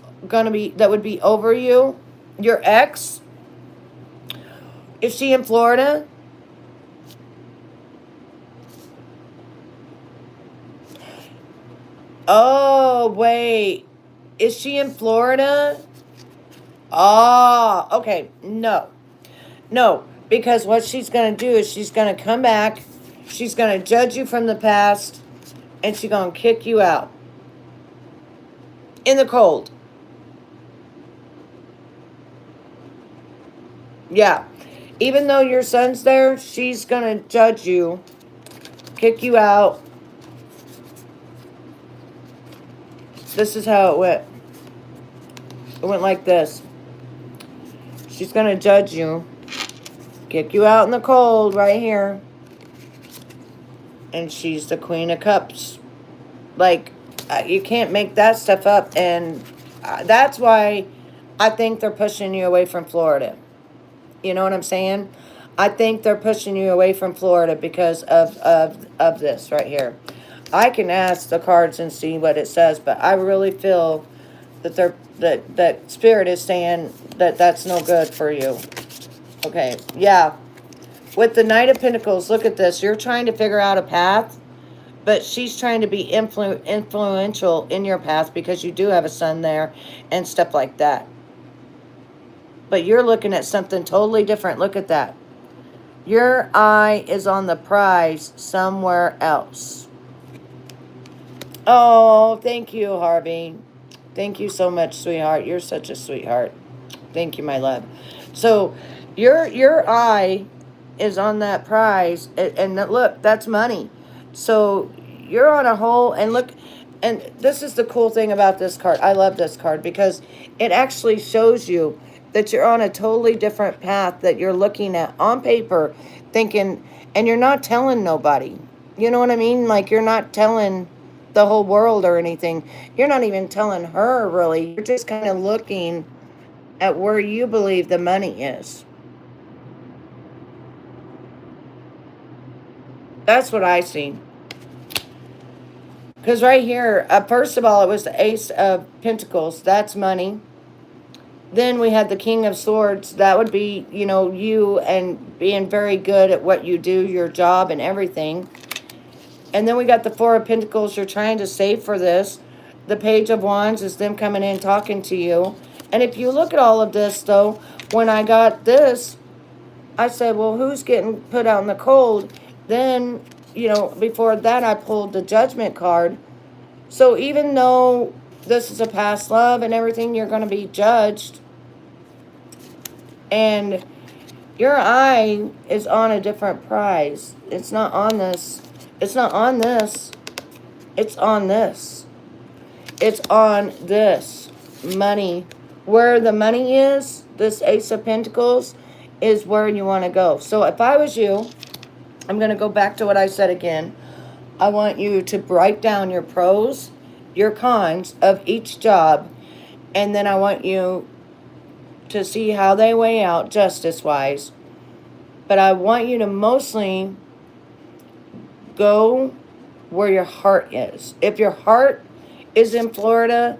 would be over you? Your ex? Is she in Florida? Oh, wait. Is she in Florida? Oh, okay. No. No, because what she's going to do is she's going to come back. She's going to judge you from the past. And she's going to kick you out. In the cold. Yeah. Even though your son's there, she's going to judge you. Kick you out. This is how it went. It went like this. She's going to judge you. Kick you out in the cold right here. And she's the Queen of Cups. Like, you can't make that stuff up. And that's why I think they're pushing you away from Florida. You know what I'm saying? I think they're pushing you away from Florida because of this right here. I can ask the cards and see what it says, but I really feel that that Spirit is saying that that's no good for you. Okay, yeah. With the Knight of Pentacles, look at this. You're trying to figure out a path, but she's trying to be influential in your path because you do have a son there and stuff like that. But you're looking at something totally different. Look at that. Your eye is on the prize somewhere else. Oh, thank you, Harvey. Thank you so much, sweetheart. You're such a sweetheart. Thank you, my love. So, your eye is on that prize, and look, that's money. So, you're on a whole, and look, and this is the cool thing about this card. I love this card because it actually shows you that you're on a totally different path that you're looking at on paper, thinking, and you're not telling nobody. You know what I mean? Like, you're not telling the whole world or anything. You're not even telling her, really. You're just kind of looking at where you believe the money is. That's what I see. Because right here, first of all, it was the Ace of Pentacles. That's money. Then we had the King of Swords. That would be, you and being very good at what you do, your job and everything. And then we got the Four of Pentacles. You're trying to save for this. The Page of Wands is them coming in talking to you. And if you look at all of this, though, when I got this, I said, well, who's getting put out in the cold? Then, before that, I pulled the Judgment card. So even though this is a past love and everything, you're going to be judged. And your eye is on a different prize. It's not on this. It's not on this. It's on this. It's on this money. Where the money is, this Ace of Pentacles, is where you want to go. So if I was you, I'm going to go back to what I said again. I want you to write down your pros, your cons of each job, and then I want you to see how they weigh out justice-wise. But I want you to mostly go where your heart is. If your heart is in Florida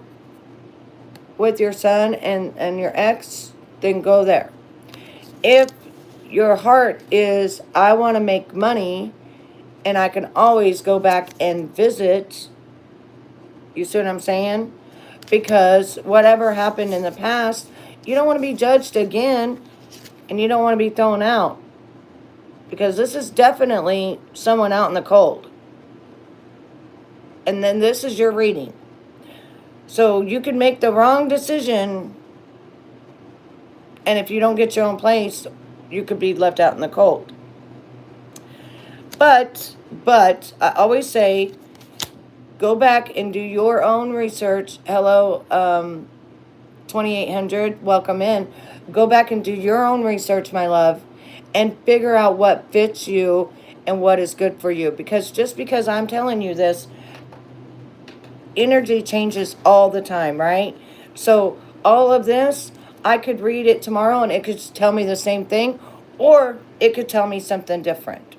with your son and your ex, then go there. If your heart is, I want to make money and I can always go back and visit, you see what I'm saying? Because whatever happened in the past, you don't want to be judged again, and you don't want to be thrown out. Because this is definitely someone out in the cold. And then this is your reading. So you can make the wrong decision, and if you don't get your own place, you could be left out in the cold. But I always say, go back and do your own research. Hello, 2800, welcome in. Go back and do your own research, my love, and figure out what fits you and what is good for you. Because just because I'm telling you this, energy changes all the time, right? So all of this, I could read it tomorrow and it could tell me the same thing, or it could tell me something different.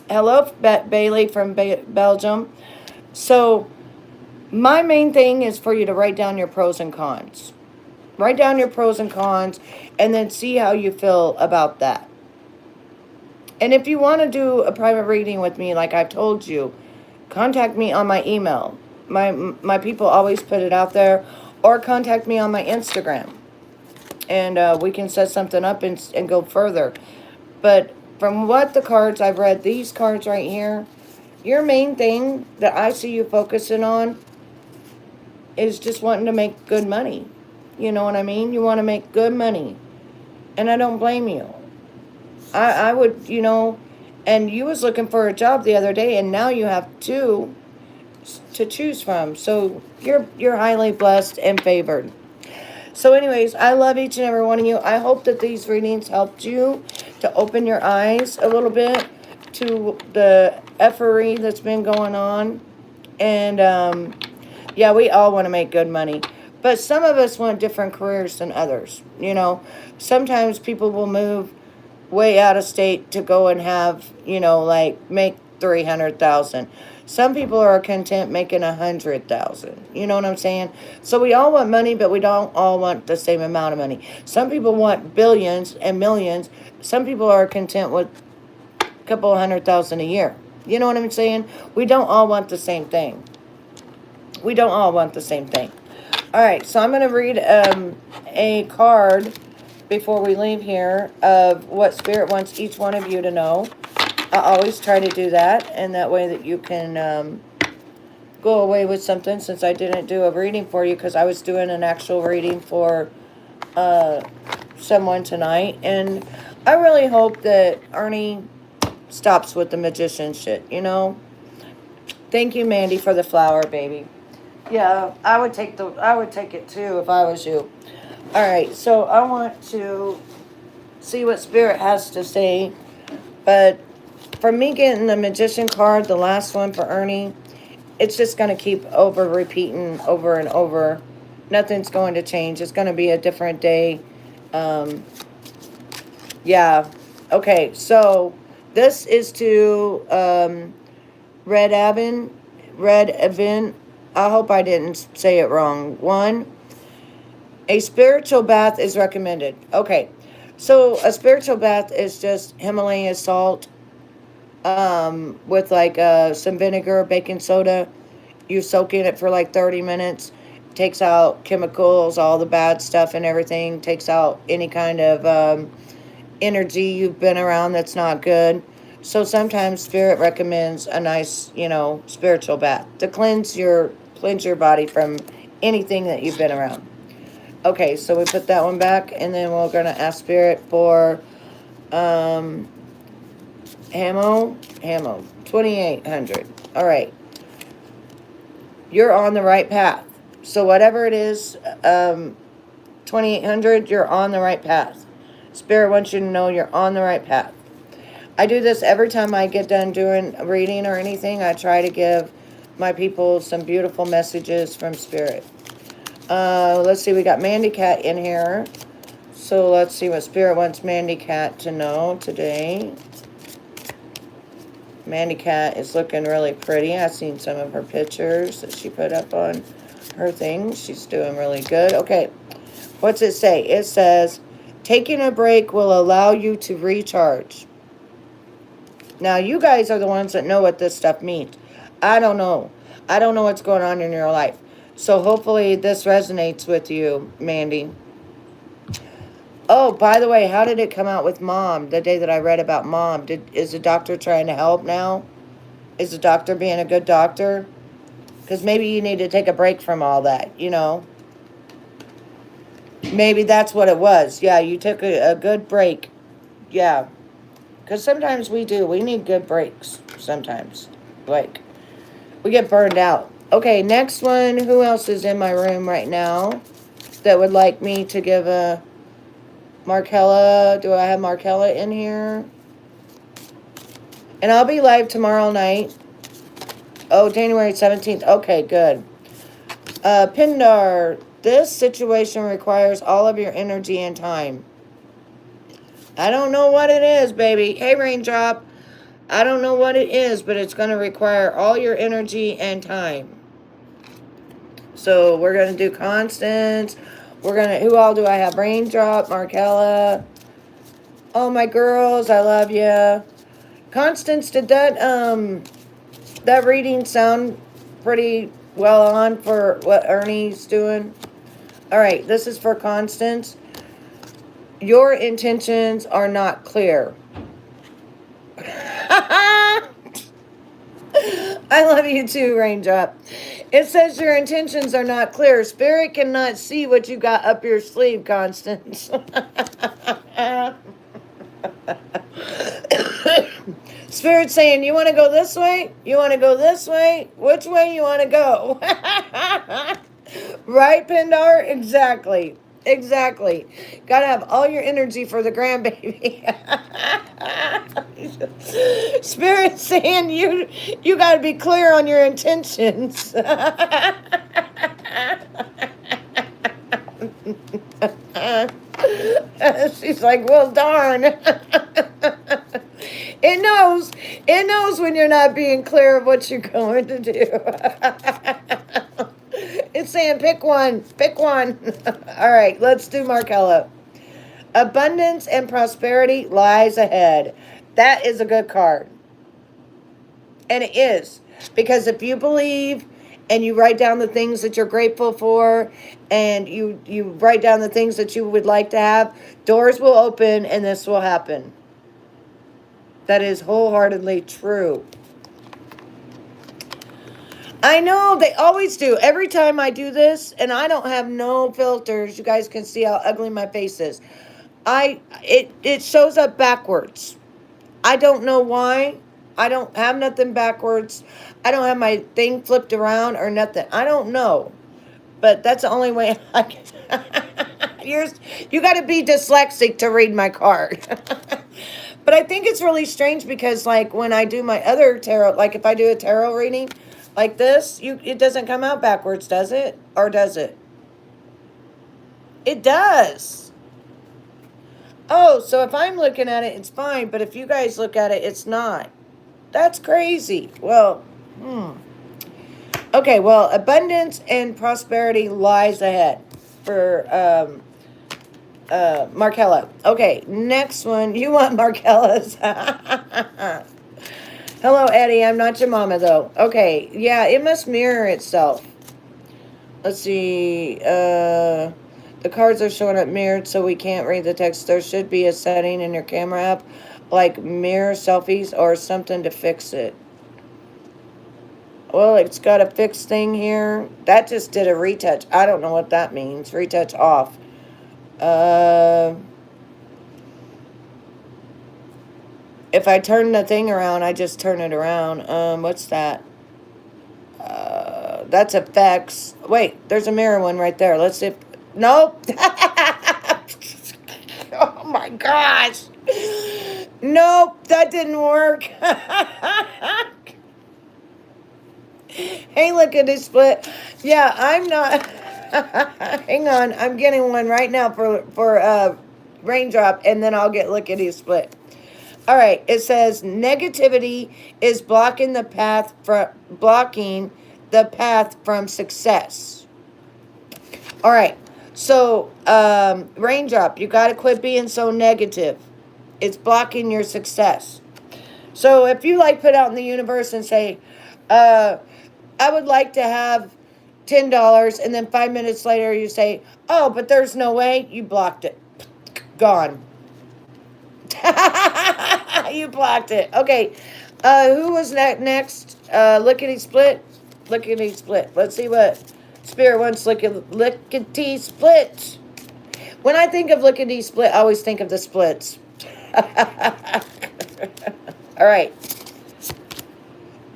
Hello, Bailey from Belgium. So my main thing is for you to write down your pros and cons. Write down your pros and cons and then see how you feel about that. And if you want to do a private reading with me, like I've told you, contact me on my email. My people always put it out there. Or contact me on my Instagram. And we can set something up and go further. But from what the cards I've read, these cards right here, your main thing that I see you focusing on is just wanting to make good money. You know what I mean? You want to make good money. And I don't blame you. I would, and you was looking for a job the other day, and now you have two to choose from. So you're highly blessed and favored. So anyways, I love each and every one of you. I hope that these readings helped you to open your eyes a little bit to the effery that's been going on. And yeah, we all want to make good money. But some of us want different careers than others. Sometimes people will move way out of state to go and have, like make 300,000. Some people are content making 100,000. You know what I'm saying? So we all want money, but we don't all want the same amount of money. Some people want billions and millions. Some people are content with a couple of 100,000 a year. You know what I'm saying? We don't all want the same thing. We don't all want the same thing. All right, so I'm going to read a card before we leave here of what Spirit wants each one of you to know. I always try to do that, and that way that you can go away with something, since I didn't do a reading for you because I was doing an actual reading for someone tonight. And I really hope that Ernie stops with the magician shit, Thank you, Mandy, for the flower, baby. Yeah, I would take it too if I was you. All right, so I want to see what Spirit has to say, but from me getting the Magician card, the last one for Ernie, it's just going to keep over repeating over and over. Nothing's going to change. It's going to be a different day. Um, yeah. Okay, so this is to Red Evan. Red Evan. I hope I didn't say it wrong. One, a spiritual bath is recommended. Okay, so a spiritual bath is just Himalayan salt with like some vinegar, baking soda. You soak in it for like 30 minutes. Takes out chemicals, all the bad stuff and everything. Takes out any kind of energy you've been around that's not good. So sometimes Spirit recommends a nice, spiritual bath to cleanse your body from anything that you've been around. Okay, so we put that one back, and then we're gonna ask Spirit for Hamo 2800. All right, you're on the right path. So whatever it is, 2800, you're on the right path. Spirit wants you to know you're on the right path. I do this every time I get done doing a reading or anything. I try to give my people some beautiful messages from Spirit. Let's see, we got Mandy Cat in here. So let's see what Spirit wants Mandy Cat to know today. Mandy Cat is looking really pretty. I've seen some of her pictures that she put up on her thing. She's doing really good. Okay, what's it say? It says, taking a break will allow you to recharge. Now, you guys are the ones that know what this stuff means. I don't know. I don't know what's going on in your life. So hopefully this resonates with you, Mandy. Oh, by the way, how did it come out with Mom the day that I read about Mom? Is the doctor trying to help now? Is the doctor being a good doctor? Because maybe you need to take a break from all that, Maybe that's what it was. Yeah, you took a good break. Yeah. Because sometimes we do. We need good breaks sometimes. Like, we get burned out. Okay, next one. Who else is in my room right now that would like me to give a Markella? Do I have Markella in here? And I'll be live tomorrow night. Oh, January 17th. Okay, good. Pindar, this situation requires all of your energy and time. I don't know what it is, baby. Hey, Raindrop. I don't know what it is, but it's going to require all your energy and time. So we're going to do Constance. Who all do I have? Raindrop, Markella. Oh, my girls, I love you. Constance, did that reading sound pretty well on for what Ernie's doing? All right, this is for Constance. Your intentions are not clear. I love you too, Raindrop. It says your intentions are not clear. Spirit cannot see what you got up your sleeve, Constance. Spirit saying, you want to go this way? You want to go this way? Which way you want to go? Right, Pindar? Exactly. Gotta have all your energy for the grandbaby. Spirit saying you gotta be clear on your intentions. She's like, well, darn. It knows when you're not being clear of what you're going to do. It's saying pick one. All right, let's do Markella. Abundance and prosperity lies ahead. That is a good card. And it is. Because if you believe and you write down the things that you're grateful for and you write down the things that you would like to have, doors will open and this will happen. That is wholeheartedly true. I know, they always do. Every time I do this, and I don't have no filters, you guys can see how ugly my face is. It shows up backwards. I don't know why. I don't have nothing backwards. I don't have my thing flipped around or nothing. I don't know. But that's the only way I can. You got to be dyslexic to read my card. But I think it's really strange because, like, when I do my other tarot, like if I do a tarot reading like this, it doesn't come out backwards, does it? Or does it? It does. Oh, so if I'm looking at it, it's fine. But if you guys look at it, it's not. That's crazy. Well, okay, well, abundance and prosperity lies ahead for Markella. Okay, next one. You want Markella's. Hello, Eddie. I'm not your mama, though. Okay, yeah, it must mirror itself. Let's see. The cards are showing up mirrored, so we can't read the text. There should be a setting in your camera app, like mirror selfies or something to fix it. Well, it's got a fixed thing here. That just did a retouch. I don't know what that means. Retouch off. If I turn the thing around, I just turn it around. What's that? That's effects. Wait, there's a mirror one right there. Let's see if... Nope. Oh my gosh. Nope, that didn't work. Hey, look at this split. Yeah, I'm not... Hang on, I'm getting one right now for raindrop, and then I'll get lickety split. All right, it says negativity is blocking the path from success. All right, so raindrop, you got to quit being so negative. It's blocking your success. So if you like put out in the universe and say, I would like to have $10, and then 5 minutes later you say, oh, but there's no way, you blocked it. Gone. You blocked it. Okay. Who was next? Lickety split. Lickety split. Let's see what Spirit wants. Lickety split. When I think of lickety split, I always think of the splits. All right.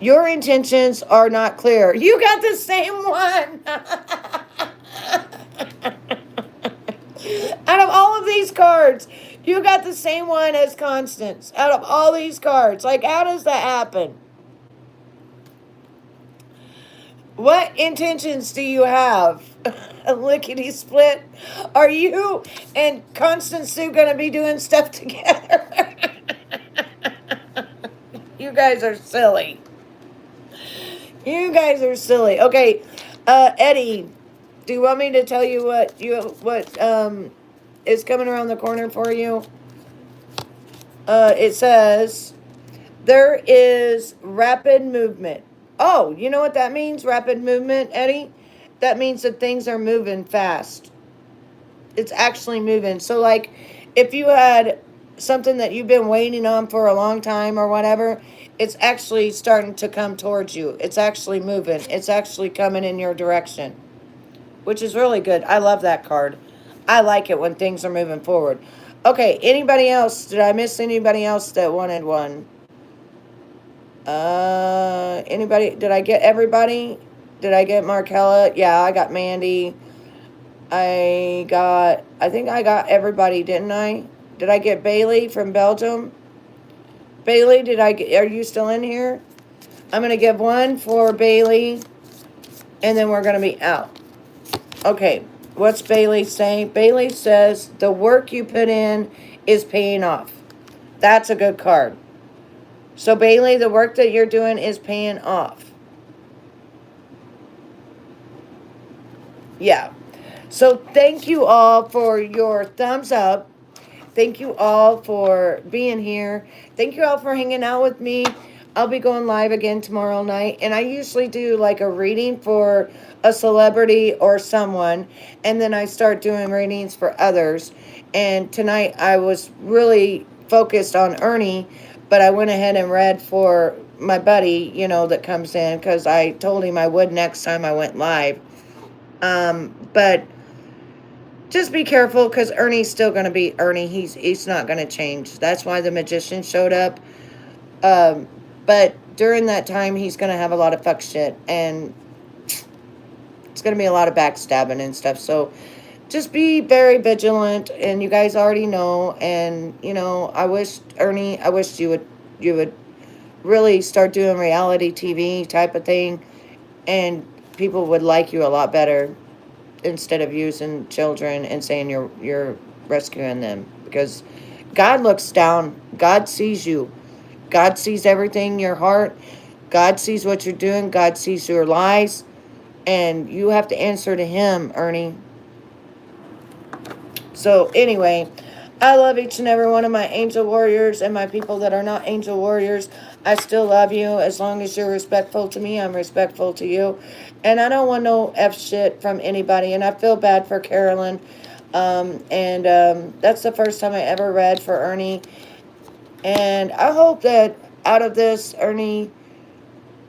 Your intentions are not clear. You got the same one. Out of all of these cards, you got the same one as Constance. Out of all these cards. Like, how does that happen? What intentions do you have? A lickety split? Are you and Constance Sue going to be doing stuff together? You guys are silly. You guys are silly. Okay, Eddie, do you want me to tell you what is coming around the corner for you? It says there is rapid movement. Oh, you know what that means? Rapid movement, Eddie? That means that things are moving fast. It's actually moving. So, like, if you had something that you've been waiting on for a long time or whatever, it's actually starting to come towards you. It's actually moving. It's actually coming in your direction, which is really good. I love that card. I like it when things are moving forward. Okay, anybody else? Did I miss anybody else that wanted one? Anybody? Did I get everybody? Did I get Markella? Yeah, I got Mandy. I think I got everybody, didn't I? Did I get Bailey from Belgium? Bailey, are you still in here? I'm going to give one for Bailey, and then we're going to be out. Okay, what's Bailey saying? Bailey says, the work you put in is paying off. That's a good card. So, Bailey, the work that you're doing is paying off. Yeah. So, thank you all for your thumbs up. Thank you all for being here. Thank you all for hanging out with me. I'll be going live again tomorrow night. And I usually do like a reading for a celebrity or someone. And then I start doing readings for others. And tonight I was really focused on Ernie. But I went ahead and read for my buddy, that comes in. Because I told him I would next time I went live. But... just be careful, because Ernie's still going to be Ernie. He's not going to change. That's why the magician showed up. But during that time, he's going to have a lot of fuck shit. And it's going to be a lot of backstabbing and stuff. So just be very vigilant, and you guys already know. And I wish, Ernie, I wish you would really start doing reality TV type of thing, and people would like you a lot better instead of using children and saying you're rescuing them, because God looks down. God sees you. God sees everything, your heart. God sees what you're doing. God sees your lies, and you have to answer to him, Ernie. So anyway, I love each and every one of my angel warriors, and my people that are not angel warriors. I still love you. As long as you're respectful to me, I'm respectful to you. And I don't want no F shit from anybody. And I feel bad for Carolyn. And that's the first time I ever read for Ernie. And I hope that out of this, Ernie,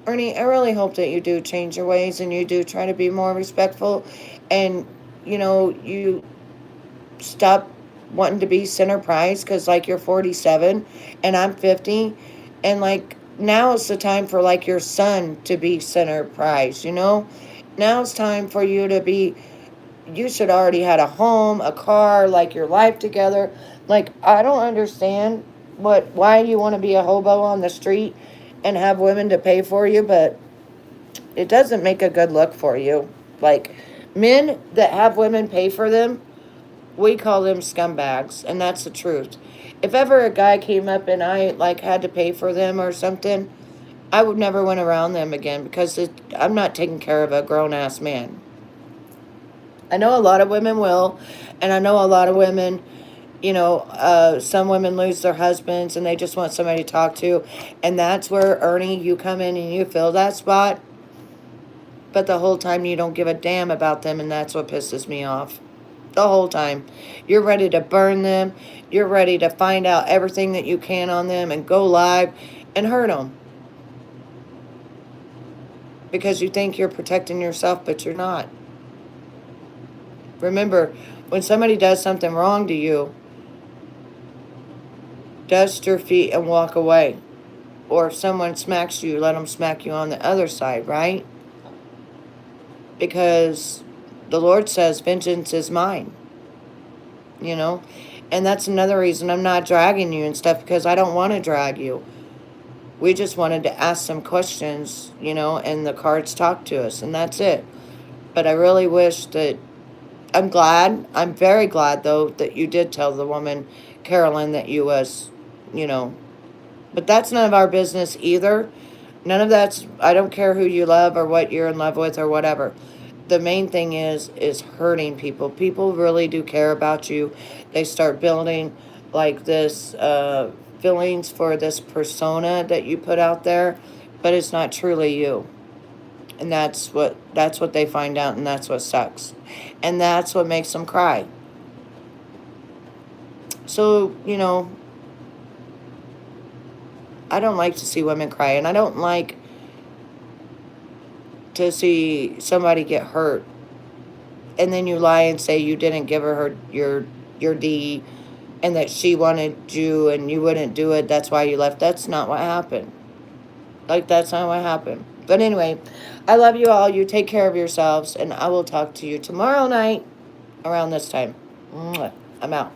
I really hope that you do change your ways, and you do try to be more respectful, and you stop wanting to be center prize, because like you're 47 and I'm 50, and like now is the time for like your son to be center prize. Now it's time for you to be. You should already had a home, a car, like your life together. Like, I don't understand why you want to be a hobo on the street and have women to pay for you, but it doesn't make a good look for you. Like, men that have women pay for them, we call them scumbags, and that's the truth. If ever a guy came up and I like had to pay for them or something, I would never went around them again, because I'm not taking care of a grown ass man. I know a lot of women will, and I know a lot of women, some women lose their husbands and they just want somebody to talk to, and that's where, Ernie, you come in and you fill that spot, but the whole time you don't give a damn about them, and that's what pisses me off. The whole time. You're ready to burn them. You're ready to find out everything that you can on them and go live and hurt them. Because you think you're protecting yourself, but you're not. Remember, when somebody does something wrong to you, dust your feet and walk away. Or if someone smacks you, let them smack you on the other side, right? Because the Lord says, vengeance is mine. And that's another reason I'm not dragging you and stuff, because I don't want to drag you. We just wanted to ask some questions, and the cards talk to us, and that's it. But I really wish that, I'm very glad, though, that you did tell the woman, Carolyn, that you was, but that's none of our business either. None of that's, I don't care who you love or what you're in love with or whatever. The main thing is hurting people. People really do care about you. They start building like this feelings for this persona that you put out there, but it's not truly you. And that's what they find out, and that's what sucks. And that's what makes them cry. So, I don't like to see women cry, and I don't like to see somebody get hurt, and then you lie and say you didn't give her your D, and that she wanted you and you wouldn't do it. That's why you left. That's not what happened. Like, that's not what happened. But anyway, I love you all. You take care of yourselves, and I will talk to you tomorrow night around this time. I'm out.